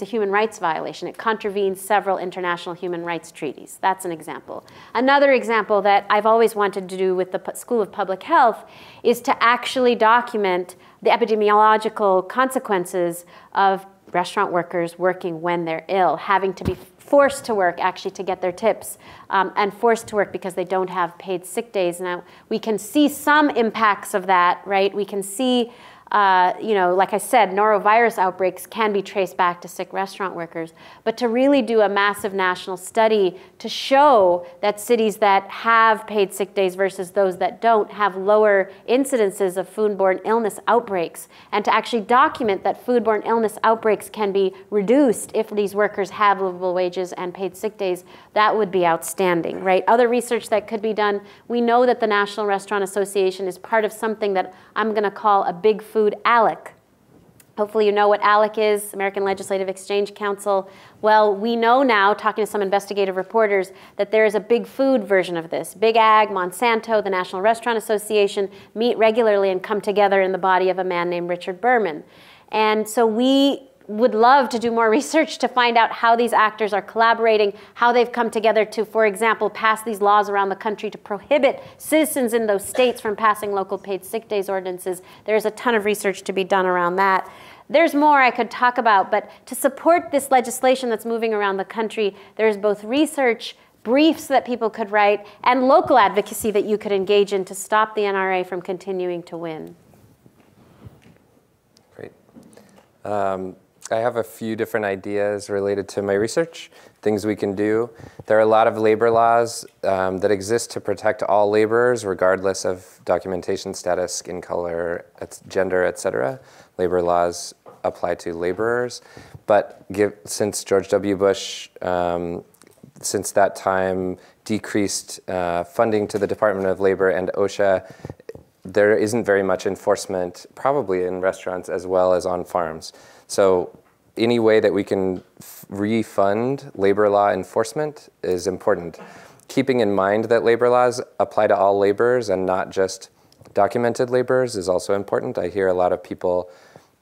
human rights violation. It contravenes several international human rights treaties. That's an example. Another example that I've always wanted to do with the School of Public Health is to actually document the epidemiological consequences of restaurant workers working when they're ill, having to be forced to work actually to get their tips, and forced to work because they don't have paid sick days. Now, we can see some impacts of that, right? We can see, like I said, norovirus outbreaks can be traced back to sick restaurant workers. But to really do a massive national study to show that cities that have paid sick days versus those that don't have lower incidences of foodborne illness outbreaks, and to actually document that foodborne illness outbreaks can be reduced if these workers have livable wages and paid sick days, that would be outstanding, right? Other research that could be done, we know that the National Restaurant Association is part of something that I'm going to call a big food ALEC. Hopefully you know what ALEC is, American Legislative Exchange Council. Well, we know now, talking to some investigative reporters, that there is a big food version of this. Big Ag, Monsanto, the National Restaurant Association meet regularly and come together in the body of a man named Richard Berman. And so we would love to do more research to find out how these actors are collaborating, how they've come together to, for example, pass these laws around the country to prohibit citizens in those states from passing local paid sick days ordinances. There's a ton of research to be done around that. There's more I could talk about, but to support this legislation that's moving around the country, there's both research, briefs that people could write, and local advocacy that you could engage in to stop the NRA from continuing to win. Great. I have a few different ideas related to my research, things we can do. There are a lot of labor laws that exist to protect all laborers, regardless of documentation status, skin color, gender, etc. Labor laws apply to laborers. But since George W. Bush, since that time, decreased funding to the Department of Labor and OSHA, there isn't very much enforcement, probably in restaurants as well as on farms. So any way that we can refund labor law enforcement is important. Keeping in mind that labor laws apply to all laborers and not just documented laborers is also important. I hear a lot of people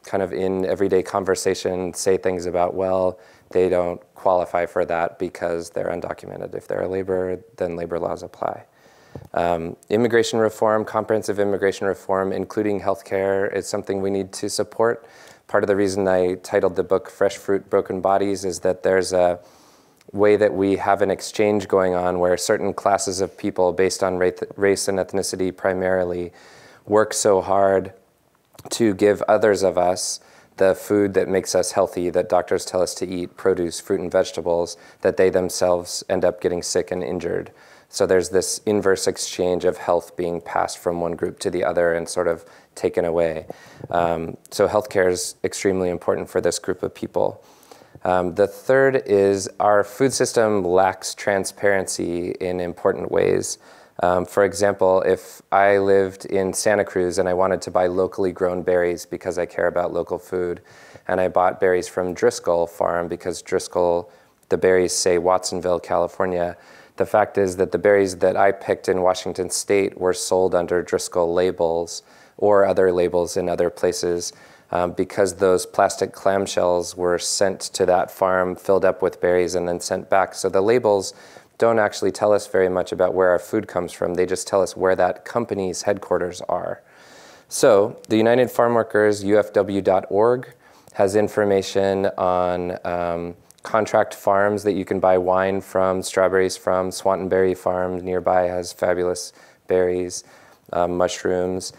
kind of in everyday conversation say things about, well, they don't qualify for that because they're undocumented. If they're a laborer, then labor laws apply. Immigration reform, comprehensive immigration reform, including healthcare, is something we need to support. Part of the reason I titled the book Fresh Fruit, Broken Bodies is that there's a way that we have an exchange going on where certain classes of people based on race and ethnicity primarily work so hard to give others of us the food that makes us healthy, that doctors tell us to eat, produce, fruit and vegetables, that they themselves end up getting sick and injured. So there's this inverse exchange of health being passed from one group to the other and sort of taken away. So healthcare is extremely important for this group of people. The third is our food system lacks transparency in important ways. For example, if I lived in Santa Cruz and I wanted to buy locally grown berries because I care about local food, and I bought berries from Driscoll Farm because Driscoll, the berries say Watsonville, California, the fact is that the berries that I picked in Washington State were sold under Driscoll labels or other labels in other places because those plastic clamshells were sent to that farm, filled up with berries, and then sent back. So the labels don't actually tell us very much about where our food comes from. They just tell us where that company's headquarters are. So the United Farm Workers, UFW.org, has information on contract farms that you can buy wine from, strawberries from. Swanton Berry Farm nearby has fabulous berries, mushrooms.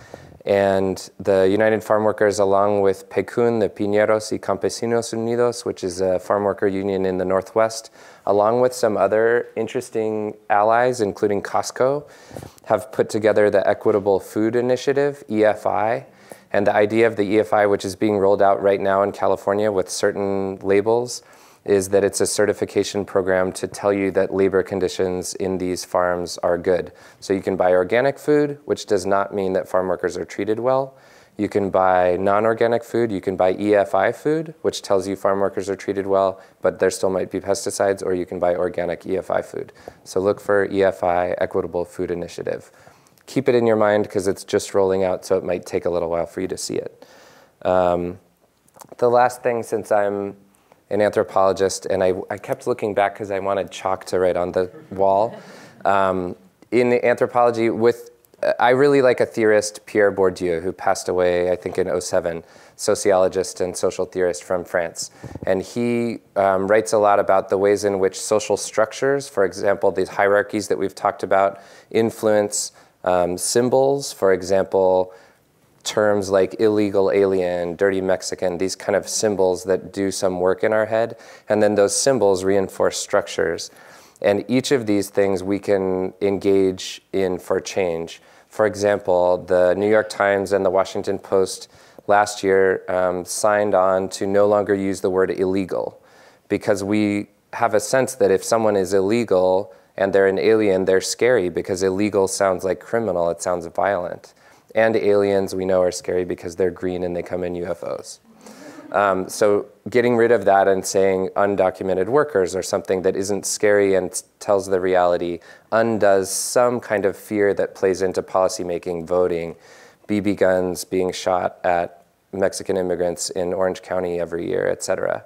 And the United Farm Workers, along with PECUN, the Piñeros y Campesinos Unidos, which is a farm worker union in the Northwest, along with some other interesting allies, including Costco, have put together the Equitable Food Initiative, EFI. And the idea of the EFI, which is being rolled out right now in California with certain labels, is that it's a certification program to tell you that labor conditions in these farms are good. So you can buy organic food, which does not mean that farm workers are treated well. You can buy non-organic food. You can buy EFI food, which tells you farm workers are treated well, but there still might be pesticides, or you can buy organic EFI food. So look for EFI, Equitable Food Initiative. Keep it in your mind because it's just rolling out, so it might take a little while for you to see it. The last thing, since I'm an anthropologist, and I kept looking back because I wanted chalk to write on the wall. In anthropology, I really like a theorist, Pierre Bourdieu, who passed away, I think, in 2007, sociologist and social theorist from France. And he writes a lot about the ways in which social structures, for example, these hierarchies that we've talked about, influence symbols, for example, terms like illegal alien, dirty Mexican, these kind of symbols that do some work in our head. And then those symbols reinforce structures. And each of these things we can engage in for change. For example, the New York Times and the Washington Post last year signed on to no longer use the word illegal, because we have a sense that if someone is illegal and they're an alien, they're scary, because illegal sounds like criminal, it sounds violent. And aliens, we know, are scary because they're green and they come in UFOs. So getting rid of that and saying undocumented workers or something that isn't scary and tells the reality undoes some kind of fear that plays into policymaking, voting, BB guns being shot at Mexican immigrants in Orange County every year, et cetera.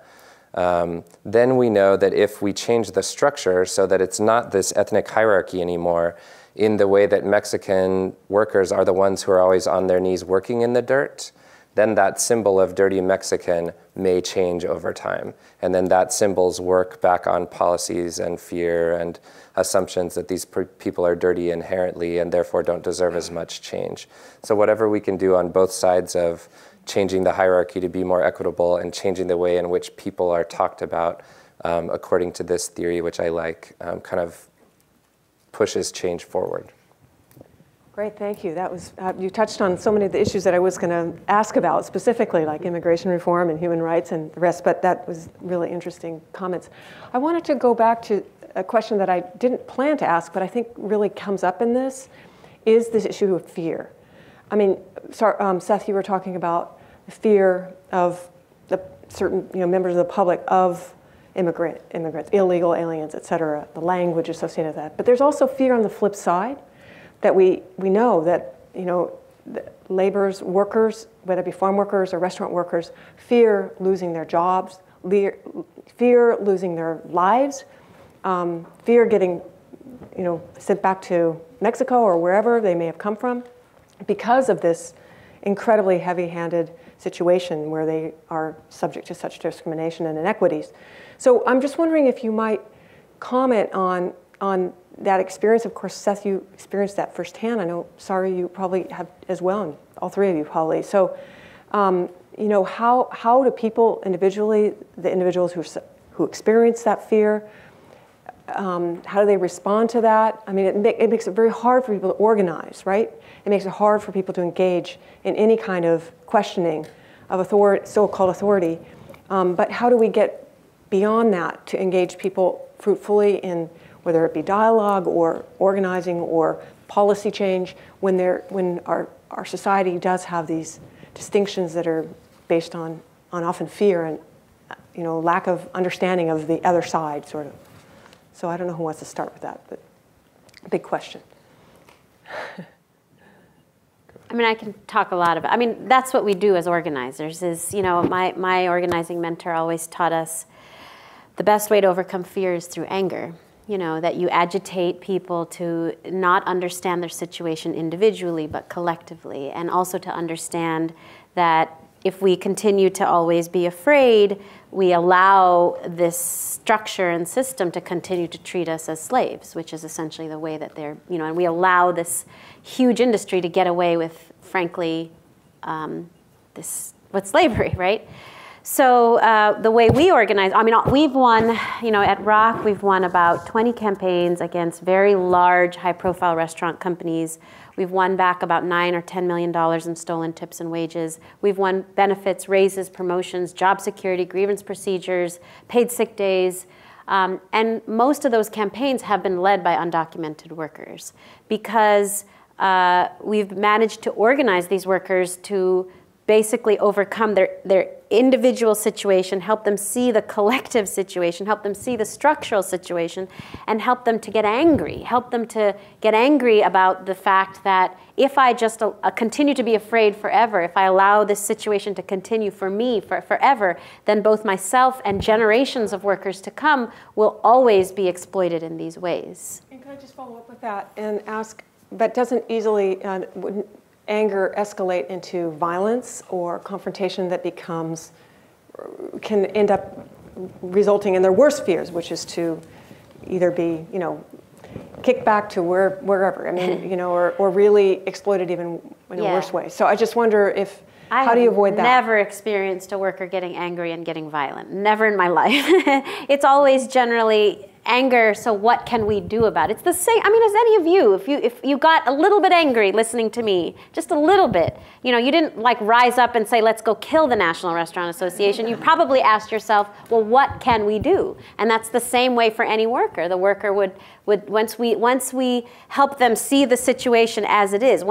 Then we know that if we change the structure so that it's not this ethnic hierarchy anymore, in the way that Mexican workers are the ones who are always on their knees working in the dirt, then that symbol of dirty Mexican may change over time. And then that symbol's work back on policies and fear and assumptions that these people are dirty inherently and therefore don't deserve as much change. So whatever we can do on both sides of changing the hierarchy to be more equitable and changing the way in which people are talked about according to this theory, which I like, kind of pushes change forward. Great, thank you. That was you touched on so many of the issues that I was going to ask about specifically, like immigration reform and human rights and the rest. But that was really interesting comments. I wanted to go back to a question that I didn't plan to ask, but I think really comes up in this, is this issue of fear. I mean, sorry, Seth, you were talking about the fear of the certain members of the public of immigrants, illegal aliens, et cetera, the language associated with that. But there's also fear on the flip side, that we know that laborers, workers, whether it be farm workers or restaurant workers, fear losing their jobs, fear losing their lives, fear getting sent back to Mexico or wherever they may have come from because of this incredibly heavy-handed situation where they are subject to such discrimination and inequities. So I'm just wondering if you might comment on that experience. Of course, Seth, you experienced that firsthand. I know, Sari, you probably have as well, and all three of you probably. So, how do people individually, the individuals who experience that fear, how do they respond to that? I mean, it makes it very hard for people to organize, right? It makes it hard for people to engage in any kind of questioning of so-called authority. But how do we get beyond that to engage people fruitfully in whether it be dialogue or organizing or policy change, when our society does have these distinctions that are based on often fear and lack of understanding of the other side, sort of. So I don't know who wants to start with that, but big question. I mean, I can talk a lot about. I mean, that's what we do as organizers. Is my organizing mentor always taught us the best way to overcome fear is through anger. That you agitate people to not understand their situation individually, but collectively, and also to understand that if we continue to always be afraid, we allow this structure and system to continue to treat us as slaves, which is essentially the way that they're, and we allow this huge industry to get away with, frankly, with slavery, right? So the way we organize, I mean, we've won, at ROC, we've won about 20 campaigns against very large, high-profile restaurant companies. We've won back about $9 or $10 million in stolen tips and wages. We've won benefits, raises, promotions, job security, grievance procedures, paid sick days. And most of those campaigns have been led by undocumented workers because we've managed to organize these workers to basically overcome their individual situation, help them see the collective situation, help them see the structural situation, and help them to get angry. Help them to get angry about the fact that if I just continue to be afraid forever, if I allow this situation to continue for me forever, then both myself and generations of workers to come will always be exploited in these ways. And can I just follow up with that and ask, but doesn't easily, wouldn't anger escalate into violence or confrontation that can end up resulting in their worst fears, which is to either be, kicked back to wherever. I mean, or really exploited even in a worse way. So I just wonder how do you avoid that? I've never experienced a worker getting angry and getting violent. Never in my life. It's always generally anger, so what can we do about it? It's the same, I mean, as any of you, if you got a little bit angry listening to me, just a little bit, you know, you didn't like rise up and say, let's go kill the National Restaurant Association. You probably asked yourself, well, what can we do? And that's the same way for any worker. The worker would once we help them see the situation as it is.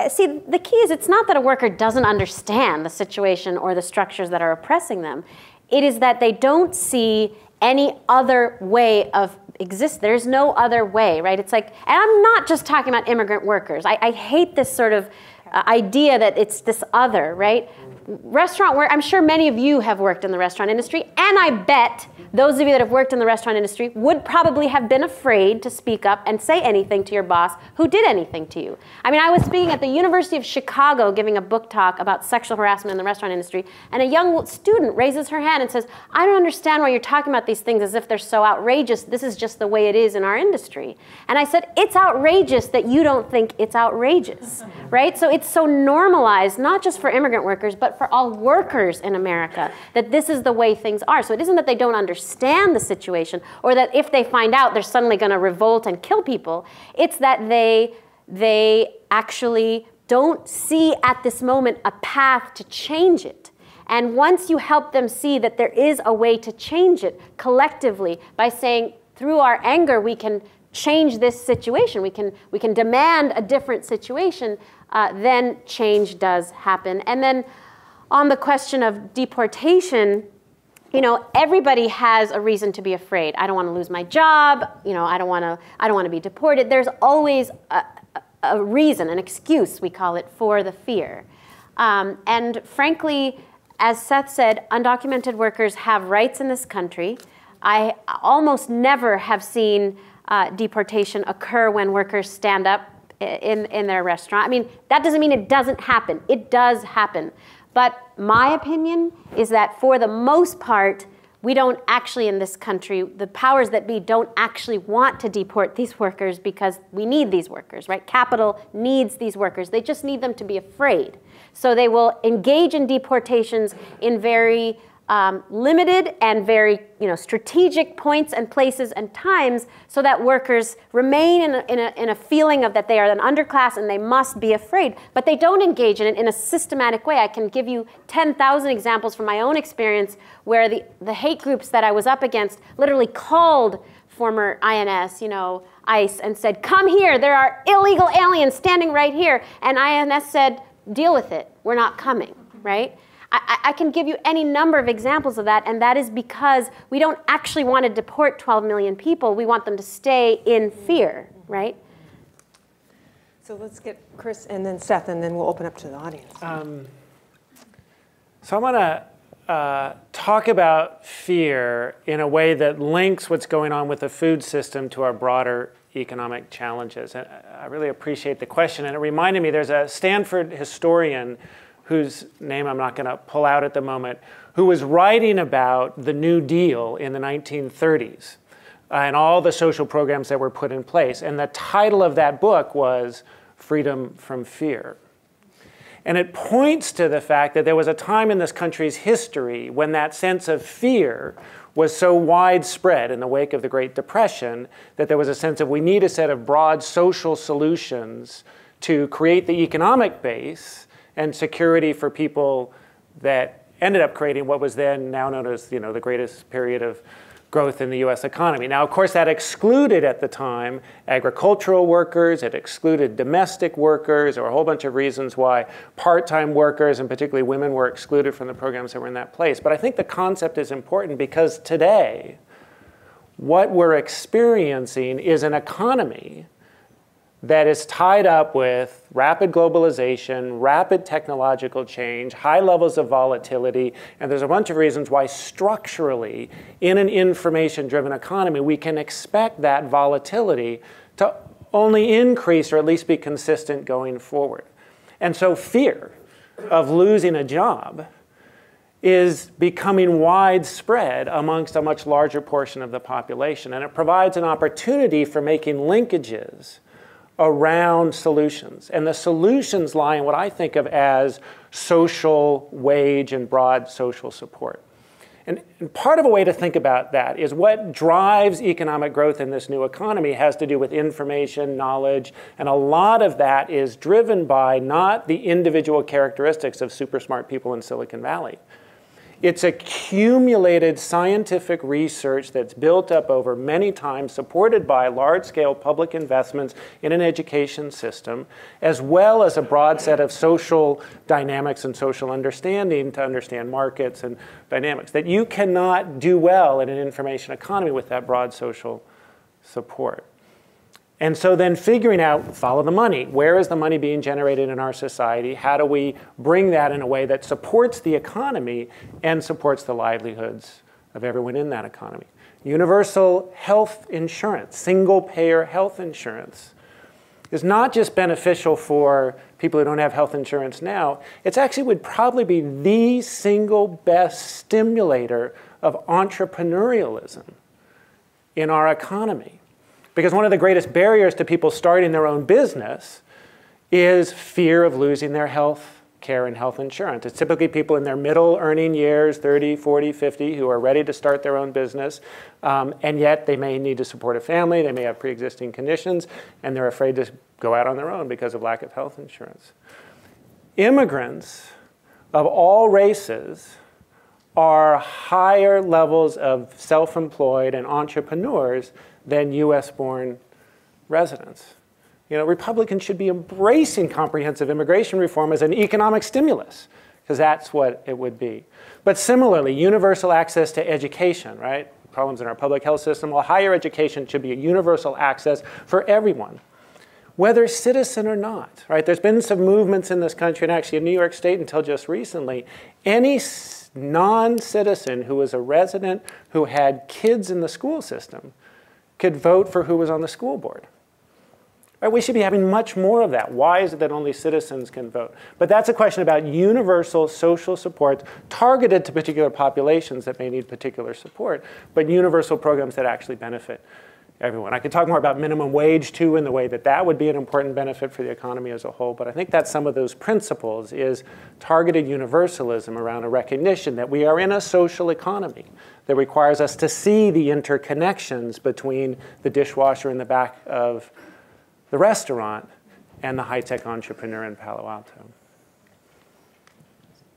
See, the key is it's not that a worker doesn't understand the situation or the structures that are oppressing them. It is that they don't see any other way of exist. There's no other way, right? It's like, and I'm not just talking about immigrant workers. I hate this sort of idea that it's this other, right? Restaurant work, I'm sure many of you have worked in the restaurant industry, and I bet those of you that have worked in the restaurant industry would probably have been afraid to speak up and say anything to your boss who did anything to you. I mean, I was speaking at the University of Chicago giving a book talk about sexual harassment in the restaurant industry, and a young student raises her hand and says, I don't understand why you're talking about these things as if they're so outrageous. This is just the way it is in our industry. And I said, it's outrageous that you don't think it's outrageous, right? So it's so normalized, not just for immigrant workers, but for all workers in America, that this is the way things are. So it isn't that they don't understand the situation, or that if they find out, they're suddenly going to revolt and kill people. It's that they actually don't see at this moment a path to change it. And once you help them see that there is a way to change it collectively by saying, through our anger, we can change this situation, we can demand a different situation, then change does happen. And then on the question of deportation, you know, everybody has a reason to be afraid. I don't want to lose my job. You know, I don't want to be deported. There's always a reason, an excuse, we call it, for the fear. And frankly, as Seth said, undocumented workers have rights in this country. I almost never have seen deportation occur when workers stand up in their restaurant. I mean, that doesn't mean it doesn't happen. It does happen. But my opinion is that for the most part, we don't actually in this country, the powers that be don't actually want to deport these workers because we need these workers, right? Capital needs these workers. They just need them to be afraid. So they will engage in deportations in very limited and very strategic points and places and times so that workers remain in a feeling of that they are an underclass and they must be afraid. But they don't engage in it in a systematic way. I can give you 10,000 examples from my own experience where the hate groups that I was up against literally called former INS, ICE, and said, come here, there are illegal aliens standing right here. And INS said, deal with it, we're not coming, right? I can give you any number of examples of that, and that is because we don't actually want to deport 12 million people. We want them to stay in fear, right? So let's get Chris and then Seth, and then we'll open up to the audience. So I want to talk about fear in a way that links what's going on with the food system to our broader economic challenges. And I really appreciate the question, and it reminded me there's a Stanford historian whose name I'm not going to pull out at the moment, who was writing about the New Deal in the 1930s and all the social programs that were put in place. And the title of that book was Freedom from Fear. And it points to the fact that there was a time in this country's history when that sense of fear was so widespread in the wake of the Great Depression that there was a sense of we need a set of broad social solutions to create the economic base and security for people that ended up creating what was then now known as the greatest period of growth in the US economy. Now, of course, that excluded at the time agricultural workers, it excluded domestic workers. There were a whole bunch of reasons why part-time workers, and particularly women, were excluded from the programs that were in that place. But I think the concept is important because today, what we're experiencing is an economy that is tied up with rapid globalization, rapid technological change, high levels of volatility, and there's a bunch of reasons why structurally, in an information-driven economy, we can expect that volatility to only increase or at least be consistent going forward. And so fear of losing a job is becoming widespread amongst a much larger portion of the population, and it provides an opportunity for making linkages around solutions. And the solutions lie in what I think of as social wage and broad social support. And part of a way to think about that is what drives economic growth in this new economy has to do with information, knowledge, and a lot of that is driven by not the individual characteristics of super smart people in Silicon Valley. It's accumulated scientific research that's built up over many times, supported by large-scale public investments in an education system, as well as a broad set of social dynamics and social understanding to understand markets and dynamics, that you cannot do well in an information economy with that broad social support. And so then figuring out, follow the money. Where is the money being generated in our society? How do we bring that in a way that supports the economy and supports the livelihoods of everyone in that economy? Universal health insurance, single-payer health insurance, is not just beneficial for people who don't have health insurance now. It actually would probably be the single best stimulator of entrepreneurialism in our economy. Because one of the greatest barriers to people starting their own business is fear of losing their health care and health insurance. It's typically people in their middle earning years, 30, 40, 50, who are ready to start their own business, and yet they may need to support a family, they may have pre-existing conditions, and they're afraid to go out on their own because of lack of health insurance. Immigrants of all races are higher levels of self-employed and entrepreneurs than US-born residents. You know, Republicans should be embracing comprehensive immigration reform as an economic stimulus, because that's what it would be. But similarly, universal access to education, right? Problems in our public health system. Well, higher education should be a universal access for everyone, whether citizen or not, right? There's been some movements in this country, and actually in New York State until just recently, any non-citizen who was a resident who had kids in the school system could vote for who was on the school board. Right? We should be having much more of that. Why is it that only citizens can vote? But that's a question about universal social support targeted to particular populations that may need particular support, but universal programs that actually benefit everyone. I could talk more about minimum wage, too, in the way that that would be an important benefit for the economy as a whole, but I think that's some of those principles is targeted universalism around a recognition that we are in a social economy that requires us to see the interconnections between the dishwasher in the back of the restaurant and the high-tech entrepreneur in Palo Alto.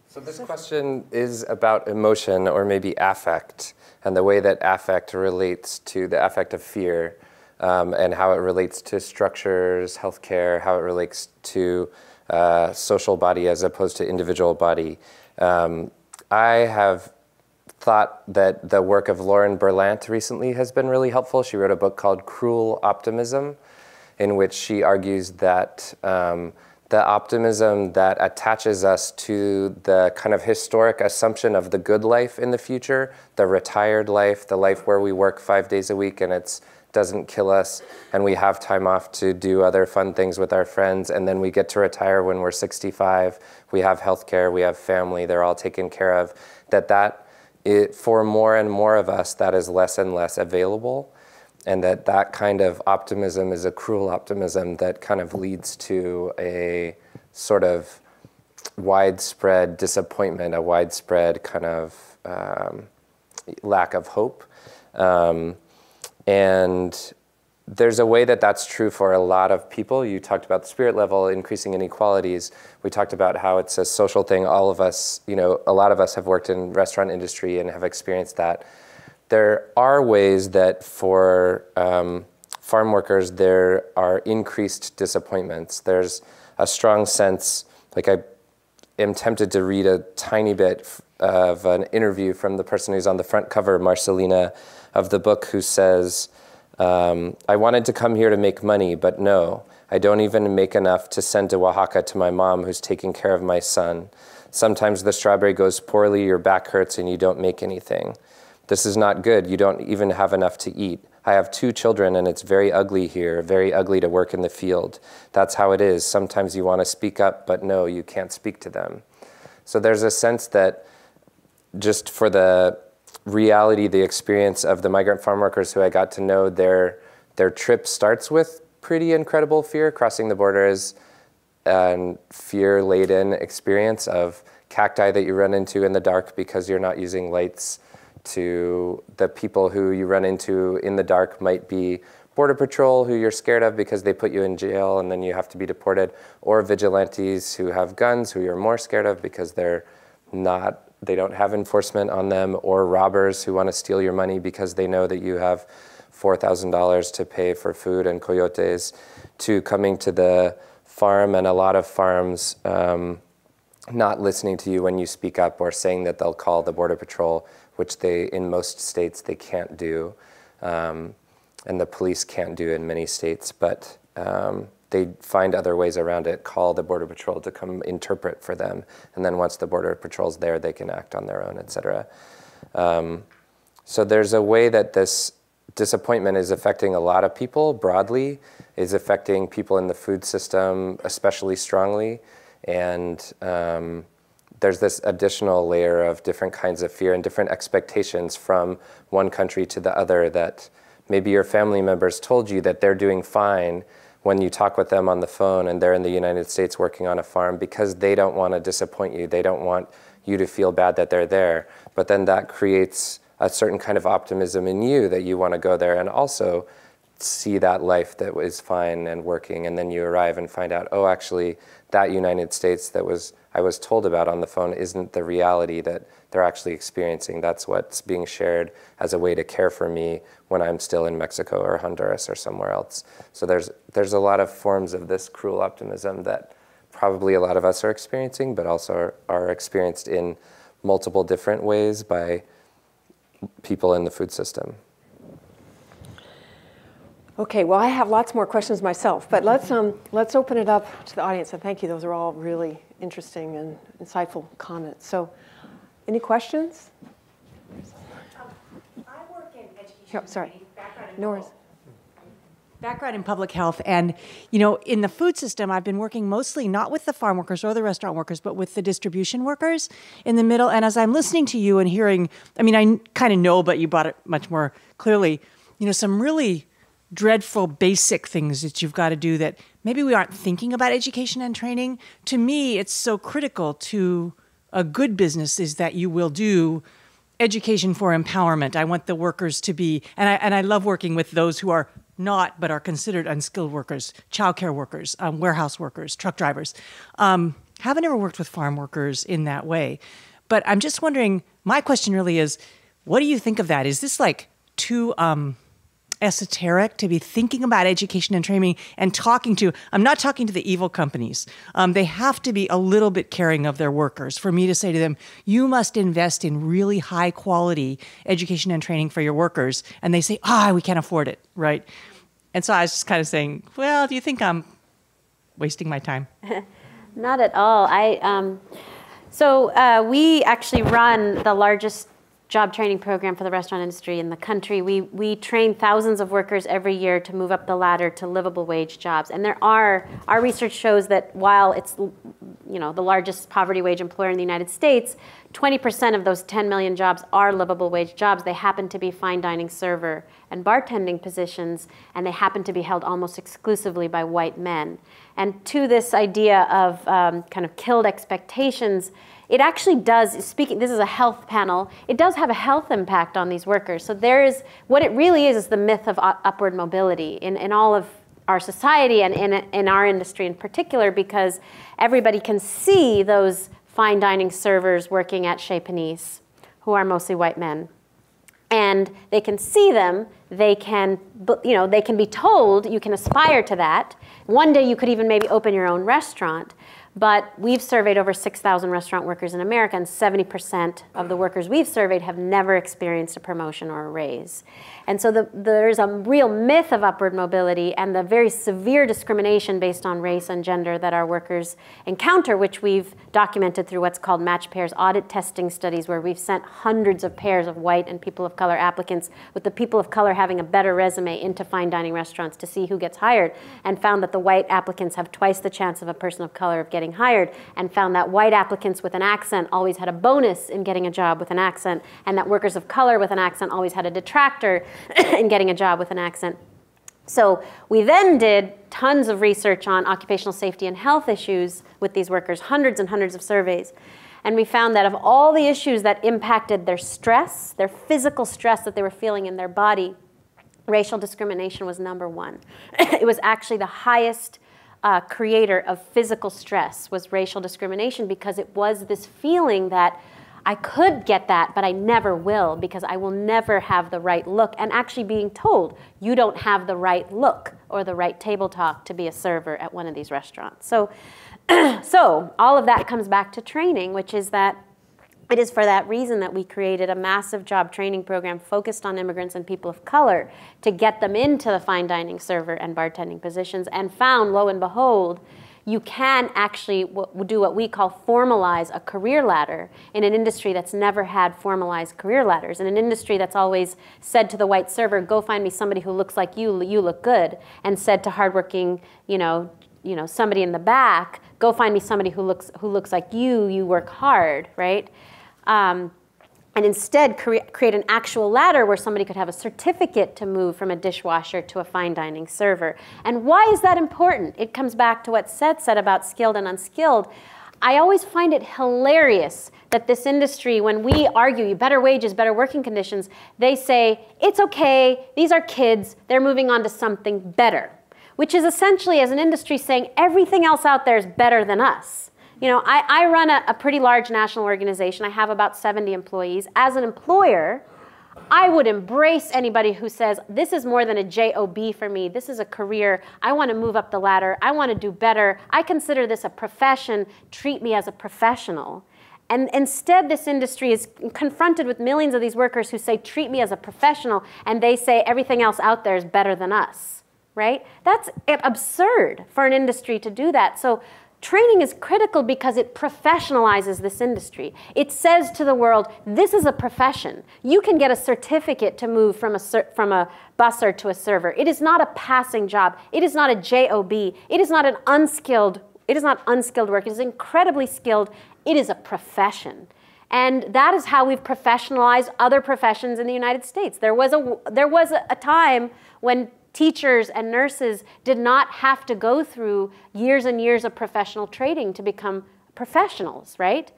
So this question is about emotion, or maybe affect, and the way that affect relates to the affect of fear, and how it relates to structures, healthcare, how it relates to social body as opposed to individual body. I have thought that the work of Lauren Berlant recently has been really helpful. She wrote a book called Cruel Optimism, in which she argues that the optimism that attaches us to the kind of historic assumption of the good life in the future, the retired life, the life where we work 5 days a week and it doesn't kill us, and we have time off to do other fun things with our friends, and then we get to retire when we're 65, we have healthcare, we have family, they're all taken care of, for more and more of us, that is less and less available. And that kind of optimism is a cruel optimism that kind of leads to a sort of widespread disappointment, a widespread kind of lack of hope. And there's a way that that's true for a lot of people. You talked about the spirit level, increasing inequalities. We talked about how it's a social thing. All of us, you know, a lot of us have worked in restaurant industry and have experienced that. There are ways that for farm workers, there are increased disappointments. There's a strong sense, like I am tempted to read a tiny bit of an interview from the person who's on the front cover, Marcelina, of the book, who says, I wanted to come here to make money, but no, I don't even make enough to send to Oaxaca to my mom who's taking care of my son. Sometimes the strawberry goes poorly, your back hurts, and you don't make anything. This is not good. You don't even have enough to eat. I have 2 children, and it's very ugly here, very ugly to work in the field. That's how it is. Sometimes you want to speak up, but no, you can't speak to them. So there's a sense that just for the reality, the experience of the migrant farm workers who I got to know, their trip starts with pretty incredible fear. Crossing the border is and fear-laden experience of cacti that you run into in the dark because you're not using lights, to the people who you run into in the dark might be Border Patrol, who you're scared of because they put you in jail and then you have to be deported, or vigilantes who have guns who you're more scared of because they don't have enforcement on them, or robbers who want to steal your money because they know that you have $4,000 to pay for food and coyotes, to coming to the farm and a lot of farms not listening to you when you speak up or saying that they'll call the Border Patrol, which in most states they can't do. And the police can't do in many states, but they find other ways around it, call the Border Patrol to come interpret for them. And then once the Border Patrol's there, they can act on their own, et cetera. So there's a way that this disappointment is affecting a lot of people broadly, is affecting people in the food system especially strongly. And there's this additional layer of different kinds of fear and different expectations from one country to the other, that maybe your family members told you that they're doing fine when you talk with them on the phone and they're in the United States working on a farm, because they don't want to disappoint you. They don't want you to feel bad that they're there. But then that creates a certain kind of optimism in you that you want to go there and also see that life that is fine and working. And then you arrive and find out, oh, actually, that United States that I was told about on the phone isn't the reality that they're actually experiencing. That's what's being shared as a way to care for me when I'm still in Mexico or Honduras or somewhere else. So there's a lot of forms of this cruel optimism that probably a lot of us are experiencing, but also are experienced in multiple different ways by people in the food system. Okay, well, I have lots more questions myself, but let's open it up to the audience. And thank you; those are all really interesting and insightful comments. So, any questions? I work in education. Background in public health, and in the food system, I've been working mostly not with the farm workers or the restaurant workers, but with the distribution workers in the middle. And as I'm listening to you and hearing, I kind of know, but you brought it much more clearly. Some really dreadful basic things that you've got to do that maybe we aren't thinking about education and training. To me, it's so critical to a good business is that you will do education for empowerment. I want the workers to be, and I love working with those who are not, but are considered unskilled workers, childcare workers, warehouse workers, truck drivers. Haven't ever worked with farm workers in that way. But I'm just wondering, my question really is, what do you think of that? Is this like too esoteric to be thinking about education and training and I'm not talking to the evil companies. They have to be a little bit caring of their workers for me to say to them, you must invest in really high quality education and training for your workers. And they say, we can't afford it, right? And so I was just kind of saying, well, do you think I'm wasting my time? Not at all. We actually run the largest job training program for the restaurant industry in the country. We train thousands of workers every year to move up the ladder to livable wage jobs. And our research shows that while it's the largest poverty wage employer in the United States, 20% of those 10 million jobs are livable wage jobs. They happen to be fine dining server and bartending positions, and they happen to be held almost exclusively by white men. And to this idea of kind of killed expectations, it actually does, this is a health panel, it does have a health impact on these workers. So what it really is the myth of upward mobility in all of our society and in our industry in particular, because everybody can see those fine dining servers working at Chez Panisse, who are mostly white men. And they can see them, they can be told you can aspire to that. One day you could even maybe open your own restaurant. But we've surveyed over 6,000 restaurant workers in America, and 70% of the workers we've surveyed have never experienced a promotion or a raise. And so there's a real myth of upward mobility and the very severe discrimination based on race and gender that our workers encounter, which we've documented through what's called match pairs audit testing studies, where we've sent hundreds of pairs of white and people of color applicants with the people of color having a better resume into fine dining restaurants to see who gets hired, and found that the white applicants have twice the chance of a person of color of getting hired, and found that white applicants with an accent always had a bonus in getting a job with an accent, and that workers of color with an accent always had a detractor in getting a job with an accent. So we then did tons of research on occupational safety and health issues with these workers, hundreds and hundreds of surveys. And we found that of all the issues that impacted their stress, their physical stress that they were feeling in their body, racial discrimination was number one. It was actually the highest creator of physical stress was racial discrimination, because it was this feeling that I could get that, but I never will, because I will never have the right look. And actually being told, you don't have the right look or the right table talk to be a server at one of these restaurants. So, so all of that comes back to training, which is that it is for that reason that we created a massive job training program focused on immigrants and people of color to get them into the fine dining server and bartending positions, and found, lo and behold, you can actually do what we call formalize a career ladder in an industry that's never had formalized career ladders, in an industry that's always said to the white server, go find me somebody who looks like you look good, and said to hardworking, somebody in the back, go find me somebody who looks like you work hard, right? And instead create an actual ladder where somebody could have a certificate to move from a dishwasher to a fine dining server. And why is that important? It comes back to what Seth said about skilled and unskilled. I always find it hilarious that this industry, when we argue better wages, better working conditions, they say, it's okay, these are kids, they're moving on to something better, which is essentially, as an industry, saying everything else out there is better than us. You know, I run a pretty large national organization. I have about 70 employees. As an employer, I would embrace anybody who says, this is more than a job for me. This is a career. I want to move up the ladder. I want to do better. I consider this a profession. Treat me as a professional. And instead, this industry is confronted with millions of these workers who say, treat me as a professional, and they say everything else out there is better than us, right? That's absurd for an industry to do that. So training is critical because it professionalizes this industry. It says to the world, this is a profession. You can get a certificate to move from a busser to a server. It is not a passing job. It is not a job. It is not unskilled work. It is incredibly skilled. It is a profession. And that is how we've professionalized other professions in the United States. There was a time when teachers and nurses did not have to go through years and years of professional training to become professionals, right?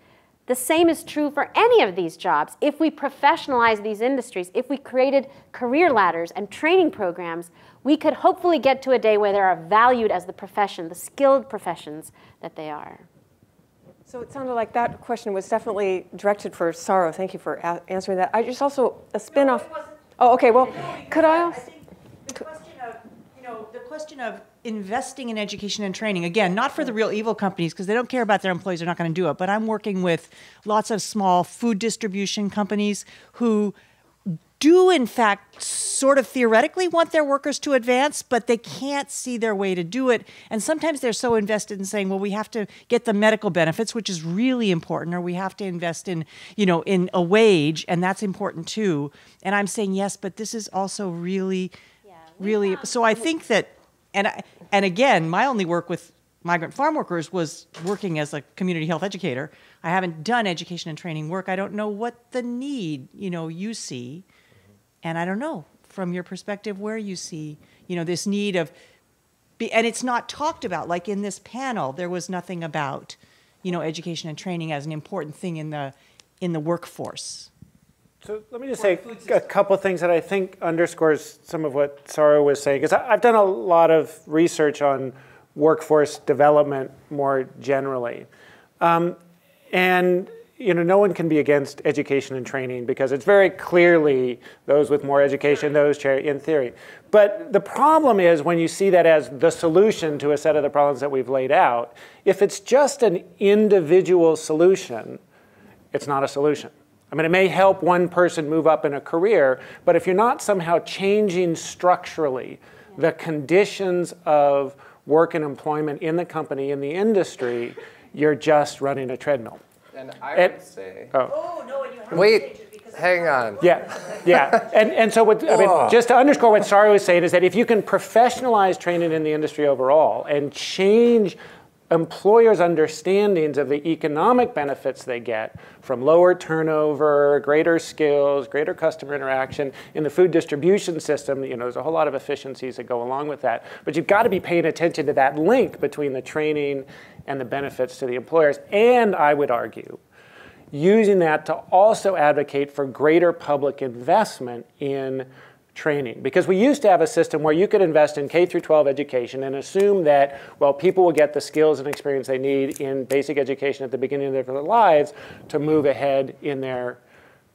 The same is true for any of these jobs. If we professionalize these industries, if we created career ladders and training programs, we could hopefully get to a day where they are valued as the profession, the skilled professions that they are. So it sounded like that question was definitely directed for Saro. Thank you for answering that. I just also, a spin-off. Oh, okay, well, could I also? The question of investing in education and training, again, not for the real evil companies, because they don't care about their employees, they're not going to do it, but I'm working with lots of small food distribution companies who do, in fact, sort of theoretically want their workers to advance, but they can't see their way to do it. And sometimes they're so invested in saying, well, we have to get the medical benefits, which is really important, or we have to invest in, in a wage, and that's important too. And I'm saying, yes, but this is also really, so I think that, and again, my only work with migrant farm workers was working as a community health educator. I haven't done education and training work. I don't know what the need, you see. And I don't know, from your perspective, where you see, this need of, and it's not talked about. Like in this panel, there was nothing about, education and training as an important thing in the workforce. So let me just say a couple of things that I think underscores some of what Saro was saying, because I've done a lot of research on workforce development more generally. And no one can be against education and training because it's very clearly those with more education, those in theory. But the problem is when you see that as the solution to a set of the problems that we've laid out, if it's just an individual solution, it's not a solution. I mean, it may help one person move up in a career, but if you're not somehow changing structurally the conditions of work and employment in the company, in the industry, you're just running a treadmill. And I would say... Oh, no, and you have wait, hang on. Yeah. And so just to underscore what Saro was saying is that if you can professionalize training in the industry overall and change employers' understandings of the economic benefits they get from lower turnover, greater skills, greater customer interaction in the food distribution system. There's a whole lot of efficiencies that go along with that. But you've got to be paying attention to that link between the training and the benefits to the employers. And I would argue, using that to also advocate for greater public investment in training. Because we used to have a system where you could invest in K through 12 education and assume that, well, people will get the skills and experience they need in basic education at the beginning of their lives to move ahead in their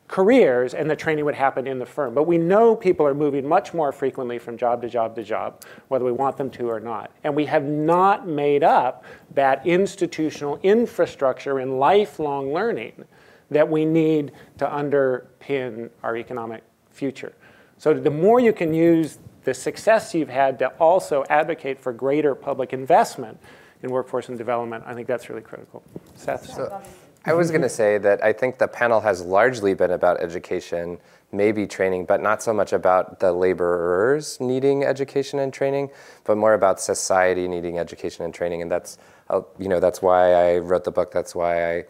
careers, and the training would happen in the firm. But we know people are moving much more frequently from job to job to job, whether we want them to or not. And we have not made up that institutional infrastructure in lifelong learning that we need to underpin our economic future. So the more you can use the success you've had to also advocate for greater public investment in workforce and development, I think that's really critical. Seth? So I was going to say that I think the panel has largely been about education, maybe training, but not so much about the laborers needing education and training, but more about society needing education and training. And that's, that's why I wrote the book. That's why I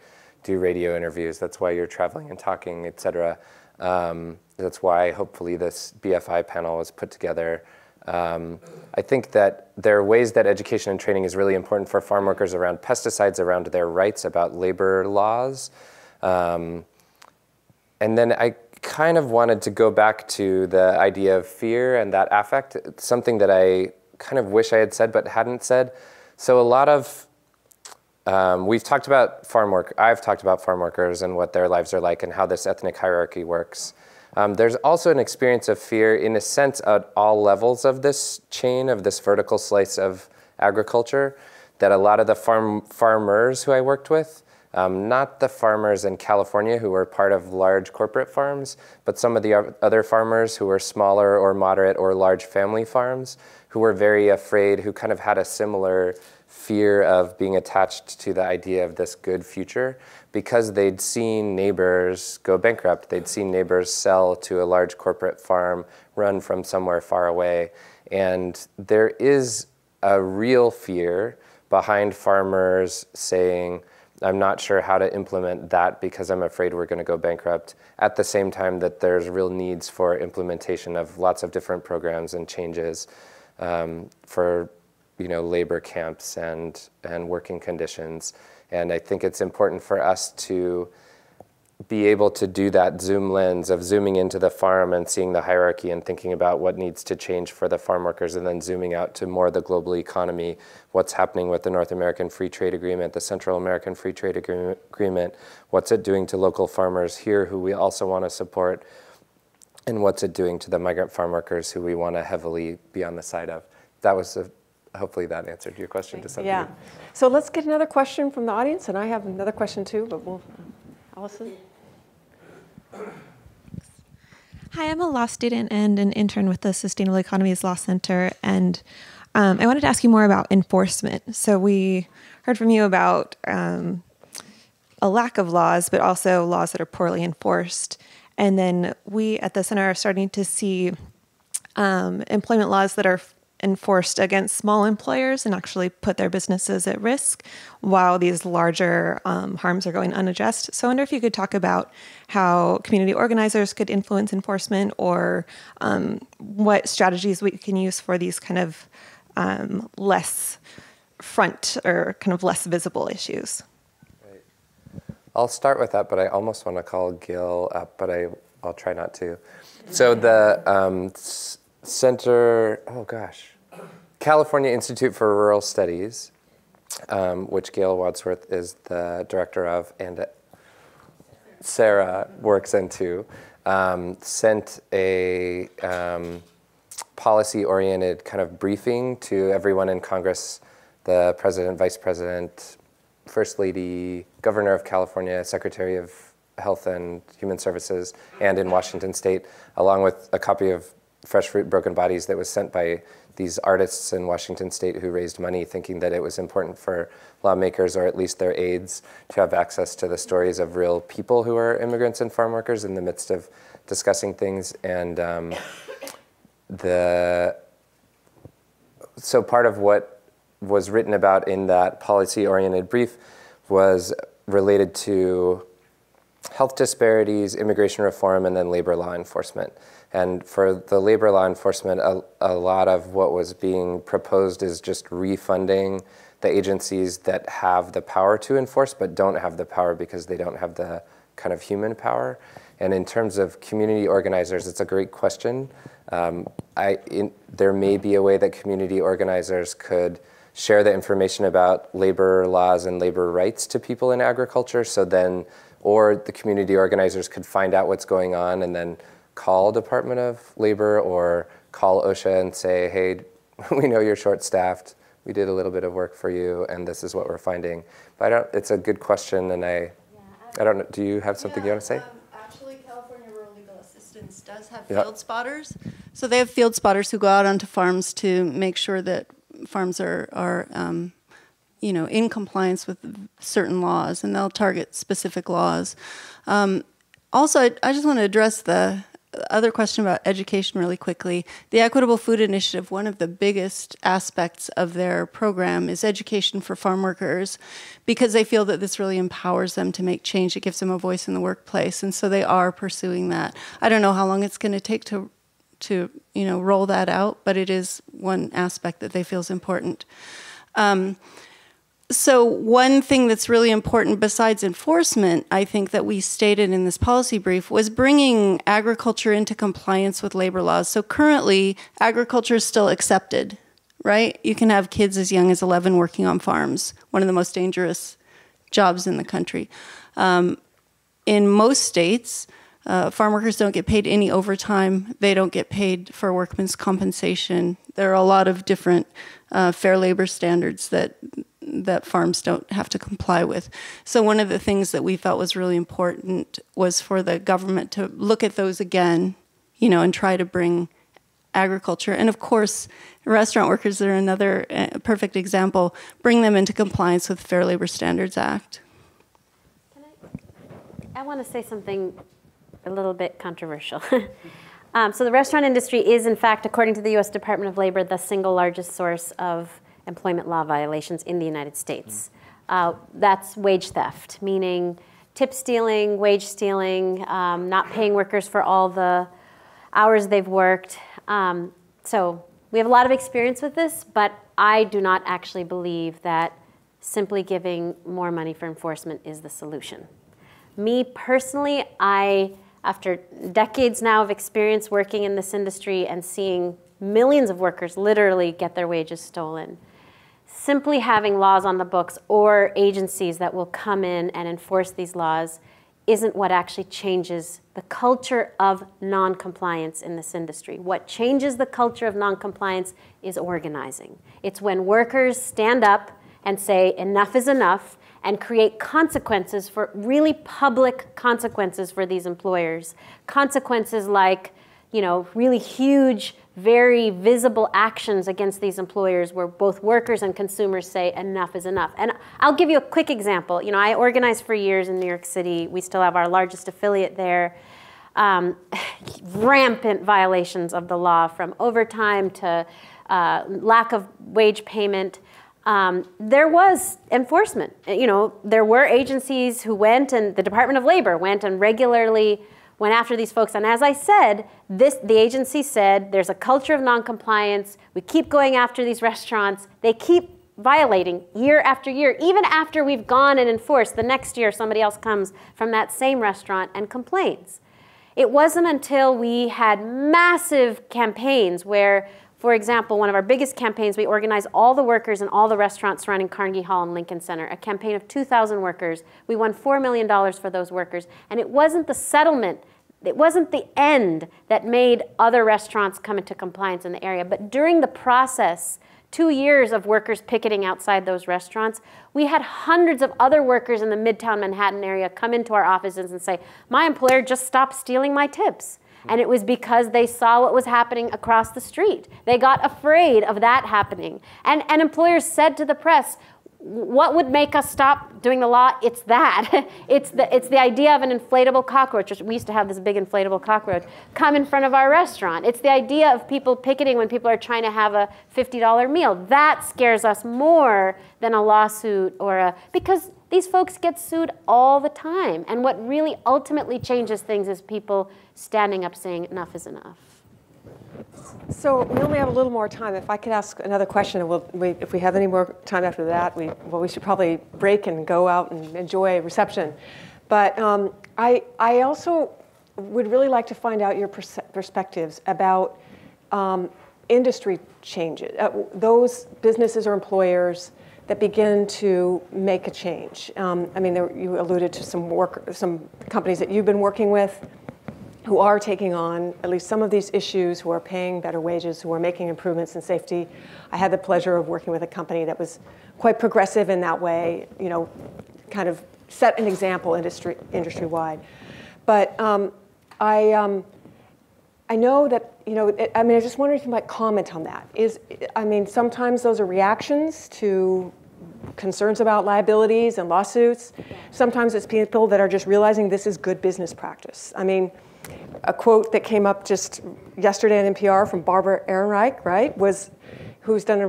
do radio interviews. That's why you're traveling and talking, et cetera. That's why hopefully this BFI panel was put together. I think that there are ways that education and training is really important for farm workers around pesticides, around their rights, about labor laws. And then I kind of wanted to go back to the idea of fear and that affect. It's something that I kind of wish I had said but hadn't said. So a lot of we've talked about I've talked about farm workers and what their lives are like and how this ethnic hierarchy works. There's also an experience of fear, in a sense, at all levels of this chain, of this vertical slice of agriculture, that a lot of the farmers who I worked with, not the farmers in California who were part of large corporate farms, but some of the other farmers who were smaller or moderate or large family farms, who were very afraid, who kind of had a similar fear of being attached to the idea of this good future, because they'd seen neighbors go bankrupt. They'd seen neighbors sell to a large corporate farm, run from somewhere far away. And there is a real fear behind farmers saying, I'm not sure how to implement that because I'm afraid we're going to go bankrupt, at the same time that there's real needs for implementation of lots of different programs and changes for labor camps and working conditions. And I think it's important for us to be able to do that zoom lens of zooming into the farm and seeing the hierarchy and thinking about what needs to change for the farm workers, and then zooming out to more the global economy, what's happening with the North American Free Trade Agreement, the Central American Free Trade Agreement, what's it doing to local farmers here who we also want to support, and what's it doing to the migrant farm workers who we want to heavily be on the side of. That was hopefully that answered your question to some degree. Yeah. So let's get another question from the audience, and I have another question too, but Allison? Hi, I'm a law student and an intern with the Sustainable Economies Law Center, and I wanted to ask you more about enforcement. So we heard from you about a lack of laws, but also laws that are poorly enforced. And then we at the center are starting to see employment laws that are enforced against small employers and actually put their businesses at risk, while these larger harms are going unaddressed. So I wonder if you could talk about how community organizers could influence enforcement, or what strategies we can use for these kind of less front or kind of less visible issues. Right. I'll start with that, but I almost want to call Gil up, but I'll try not to. So the California Institute for Rural Studies, which Gail Wadsworth is the director of, and Sarah works into, sent a policy-oriented kind of briefing to everyone in Congress, the president, vice president, first lady, governor of California, secretary of Health and Human Services, and in Washington State, along with a copy of Fresh Fruit, Broken Bodies that was sent by these artists in Washington State who raised money thinking that it was important for lawmakers, or at least their aides, to have access to the stories of real people who are immigrants and farm workers in the midst of discussing things. And so part of what was written about in that policy-oriented brief was related to health disparities, immigration reform, and then labor law enforcement. And for the labor law enforcement, a lot of what was being proposed is just refunding the agencies that have the power to enforce but don't have the power because they don't have the kind of human power. And in terms of community organizers, it's a great question. There may be a way that community organizers could share the information about labor laws and labor rights to people in agriculture, so then, or the community organizers could find out what's going on and then call Department of Labor or call OSHA and say, hey, we know you're short-staffed, we did a little bit of work for you, and this is what we're finding. But it's a good question, and I don't know, do you have something you want to say? Actually, California Rural Legal Assistance does have field spotters. So they have field spotters who go out onto farms to make sure that farms are in compliance with certain laws, and they'll target specific laws. Also, I just want to address the other question about education really quickly. The Equitable Food Initiative, one of the biggest aspects of their program is education for farm workers, because they feel that this really empowers them to make change. It gives them a voice in the workplace, and so they are pursuing that. I don't know how long it's going to take to roll that out, but it is one aspect that they feel is important. So one thing that's really important besides enforcement, I think, that we stated in this policy brief was bringing agriculture into compliance with labor laws. So currently, agriculture is still accepted, right? You can have kids as young as 11 working on farms, one of the most dangerous jobs in the country. In most states, farm workers don't get paid any overtime. They don't get paid for workman's compensation. There are a lot of different fair labor standards that farms don't have to comply with. So one of the things that we felt was really important was for the government to look at those again, and try to bring agriculture. And of course, restaurant workers are another perfect example. Bring them into compliance with Fair Labor Standards Act. I want to say something a little bit controversial. So the restaurant industry is, in fact, according to the U.S. Department of Labor, the single largest source of employment law violations in the United States. That's wage theft, meaning tip stealing, wage stealing, not paying workers for all the hours they've worked. So we have a lot of experience with this, but I do not actually believe that simply giving more money for enforcement is the solution. Me personally, after decades now of experience working in this industry and seeing millions of workers literally get their wages stolen, simply having laws on the books or agencies that will come in and enforce these laws isn't what actually changes the culture of non-compliance in this industry. What changes the culture of non-compliance is organizing. It's when workers stand up and say enough is enough and create consequences, for really public consequences for these employers. Consequences like, really huge, very visible actions against these employers where both workers and consumers say enough is enough. And I'll give you a quick example. I organized for years in New York City. We still have our largest affiliate there. Rampant violations of the law, from overtime to lack of wage payment. There was enforcement. There were agencies who went, and the Department of Labor went and regularly went after these folks. And as I said, the agency said there's a culture of noncompliance. We keep going after these restaurants. They keep violating year after year. Even after we've gone and enforced, the next year somebody else comes from that same restaurant and complains. It wasn't until we had massive campaigns where, for example, one of our biggest campaigns, we organized all the workers in all the restaurants surrounding Carnegie Hall and Lincoln Center, a campaign of 2,000 workers. We won $4 million for those workers. And it wasn't the settlement, it wasn't the end that made other restaurants come into compliance in the area. But during the process, 2 years of workers picketing outside those restaurants, we had hundreds of other workers in the Midtown Manhattan area come into our offices and say, my employer just stopped stealing my tips. And it was because they saw what was happening across the street. They got afraid of that happening. And employers said to the press, what would make us stop doing the law? It's that. It's the idea of an inflatable cockroach. We used to have this big inflatable cockroach come in front of our restaurant. It's the idea of people picketing when people are trying to have a $50 meal. That scares us more than a lawsuit because these folks get sued all the time. And what really ultimately changes things is people standing up saying enough is enough. So we only have a little more time. If I could ask another question, and if we have any more time after that, we should probably break and go out and enjoy a reception. But I also would really like to find out your perspectives about industry changes, those businesses or employers that begin to make a change. I mean, you alluded to some companies that you've been working with, who are taking on at least some of these issues, who are paying better wages, who are making improvements in safety. I had the pleasure of working with a company that was quite progressive in that way, kind of set an example industry-wide. But I know that, I just wonder if you might comment on that. Sometimes those are reactions to concerns about liabilities and lawsuits. Sometimes it's people that are just realizing this is good business practice. A quote that came up just yesterday on NPR from Barbara Ehrenreich, right, who's done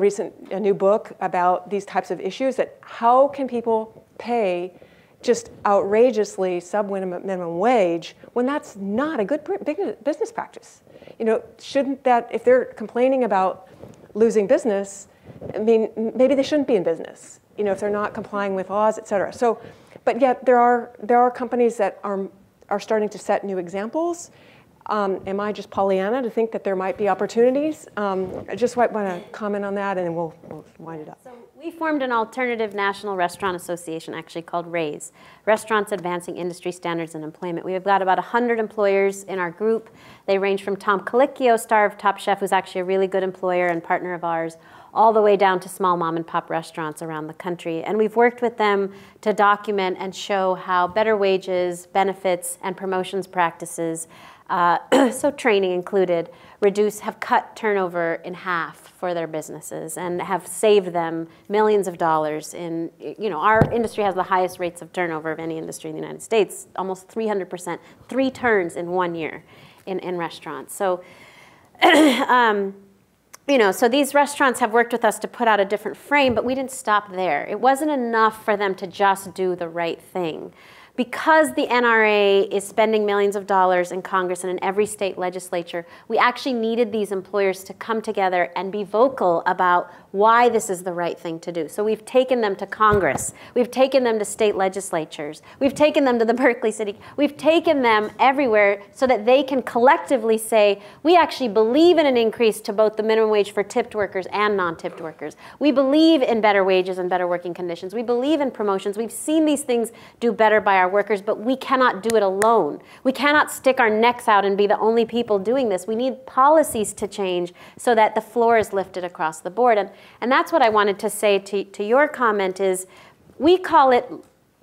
a new book about these types of issues, that how can people pay just outrageously sub-minimum wage when that's not a good business practice? Shouldn't that, if they're complaining about losing business, maybe they shouldn't be in business, if they're not complying with laws, et cetera. So, but yet there are companies that are starting to set new examples. Am I just Pollyanna to think that there might be opportunities? I just want to comment on that, and then we'll wind it up. So we formed an alternative national restaurant association, actually called RAISE, Restaurants Advancing Industry Standards and Employment. We have got about 100 employers in our group. They range from Tom Colicchio, star of Top Chef, who's actually a really good employer and partner of ours, all the way down to small mom and pop restaurants around the country. And we've worked with them to document and show how better wages, benefits, and promotions practices, so training included, have cut turnover in half for their businesses and have saved them millions of dollars in, our industry has the highest rates of turnover of any industry in the United States, almost 300%, 3 turns in 1 year in restaurants. So, so these restaurants have worked with us to put out a different frame, but we didn't stop there. It wasn't enough for them to just do the right thing. Because the NRA is spending millions of dollars in Congress and in every state legislature, we actually needed these employers to come together and be vocal about why this is the right thing to do. So we've taken them to Congress. We've taken them to state legislatures. We've taken them to the Berkeley City. We've taken them everywhere so that they can collectively say, we actually believe in an increase to both the minimum wage for tipped workers and non-tipped workers. We believe in better wages and better working conditions. We believe in promotions. We've seen these things do better by our workers, but we cannot do it alone. We cannot stick our necks out and be the only people doing this. We need policies to change so that the floor is lifted across the board. And that's what I wanted to say to your comment is, we call it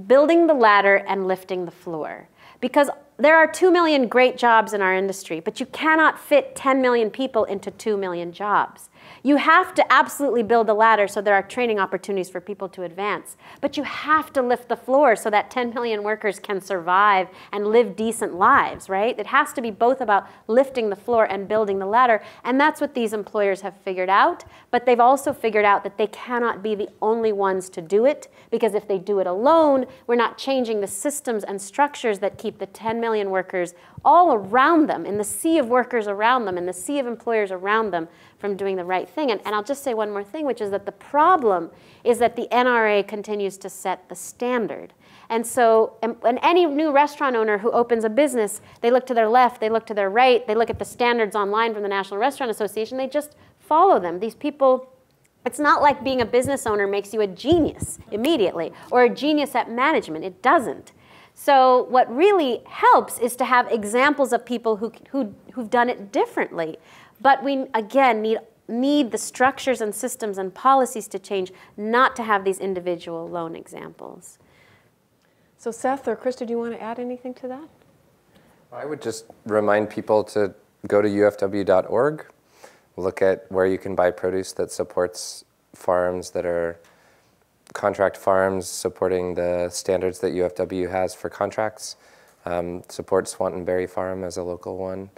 building the ladder and lifting the floor. Because there are 2 million great jobs in our industry, but you cannot fit 10 million people into 2 million jobs. You have to absolutely build a ladder so there are training opportunities for people to advance. But you have to lift the floor so that 10 million workers can survive and live decent lives, right? It has to be both about lifting the floor and building the ladder. And that's what these employers have figured out. But they've also figured out that they cannot be the only ones to do it, because if they do it alone, we're not changing the systems and structures that keep the 10 million workers all around them, in the sea of workers around them, in the sea of employers around them, from doing the right thing. And I'll just say one more thing, which is that the problem is that the NRA continues to set the standard. And so and any new restaurant owner who opens a business, they look to their left, they look to their right, they look at the standards online from the National Restaurant Association, they just follow them. These people, it's not like being a business owner makes you a genius immediately or a genius at management. It doesn't. So what really helps is to have examples of people who've done it differently. But we, again, need the structures and systems and policies to change, not to have these individual lone examples. So Seth or Krista, do you want to add anything to that? I would just remind people to go to ufw.org, look at where you can buy produce that supports farms that are contract farms, supporting the standards that UFW has for contracts, support Swanton Berry Farm as a local one,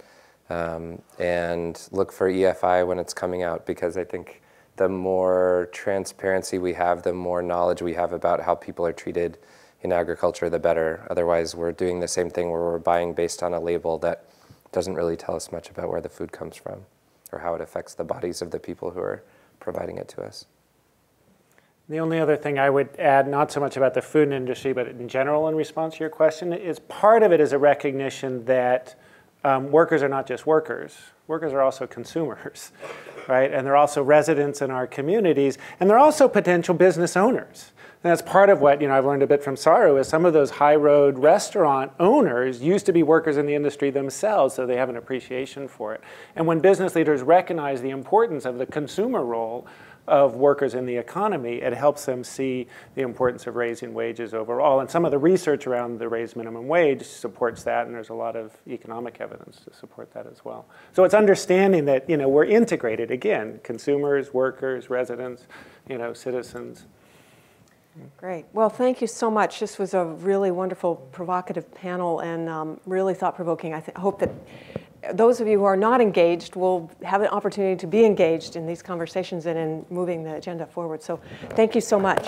and look for EFI when it's coming out, because I think the more transparency we have, the more knowledge we have about how people are treated in agriculture, the better. Otherwise, we're doing the same thing where we're buying based on a label that doesn't really tell us much about where the food comes from or how it affects the bodies of the people who are providing it to us. The only other thing I would add, not so much about the food industry, but in general in response to your question, is part of it is a recognition that workers are not just workers. Workers are also consumers, right? And they're also residents in our communities, and they're also potential business owners. And that's part of what I've learned a bit from Saru, is some of those high road restaurant owners used to be workers in the industry themselves, so they have an appreciation for it. And when business leaders recognize the importance of the consumer role of workers in the economy, it helps them see the importance of raising wages overall. And some of the research around the raised minimum wage supports that, and there's a lot of economic evidence to support that as well. So it's understanding that we're integrated, again, consumers, workers, residents, citizens. Great. Well, thank you so much. This was a really wonderful, provocative panel, and really thought-provoking. I hope that those of you who are not engaged will have an opportunity to be engaged in these conversations and in moving the agenda forward. So thank you so much.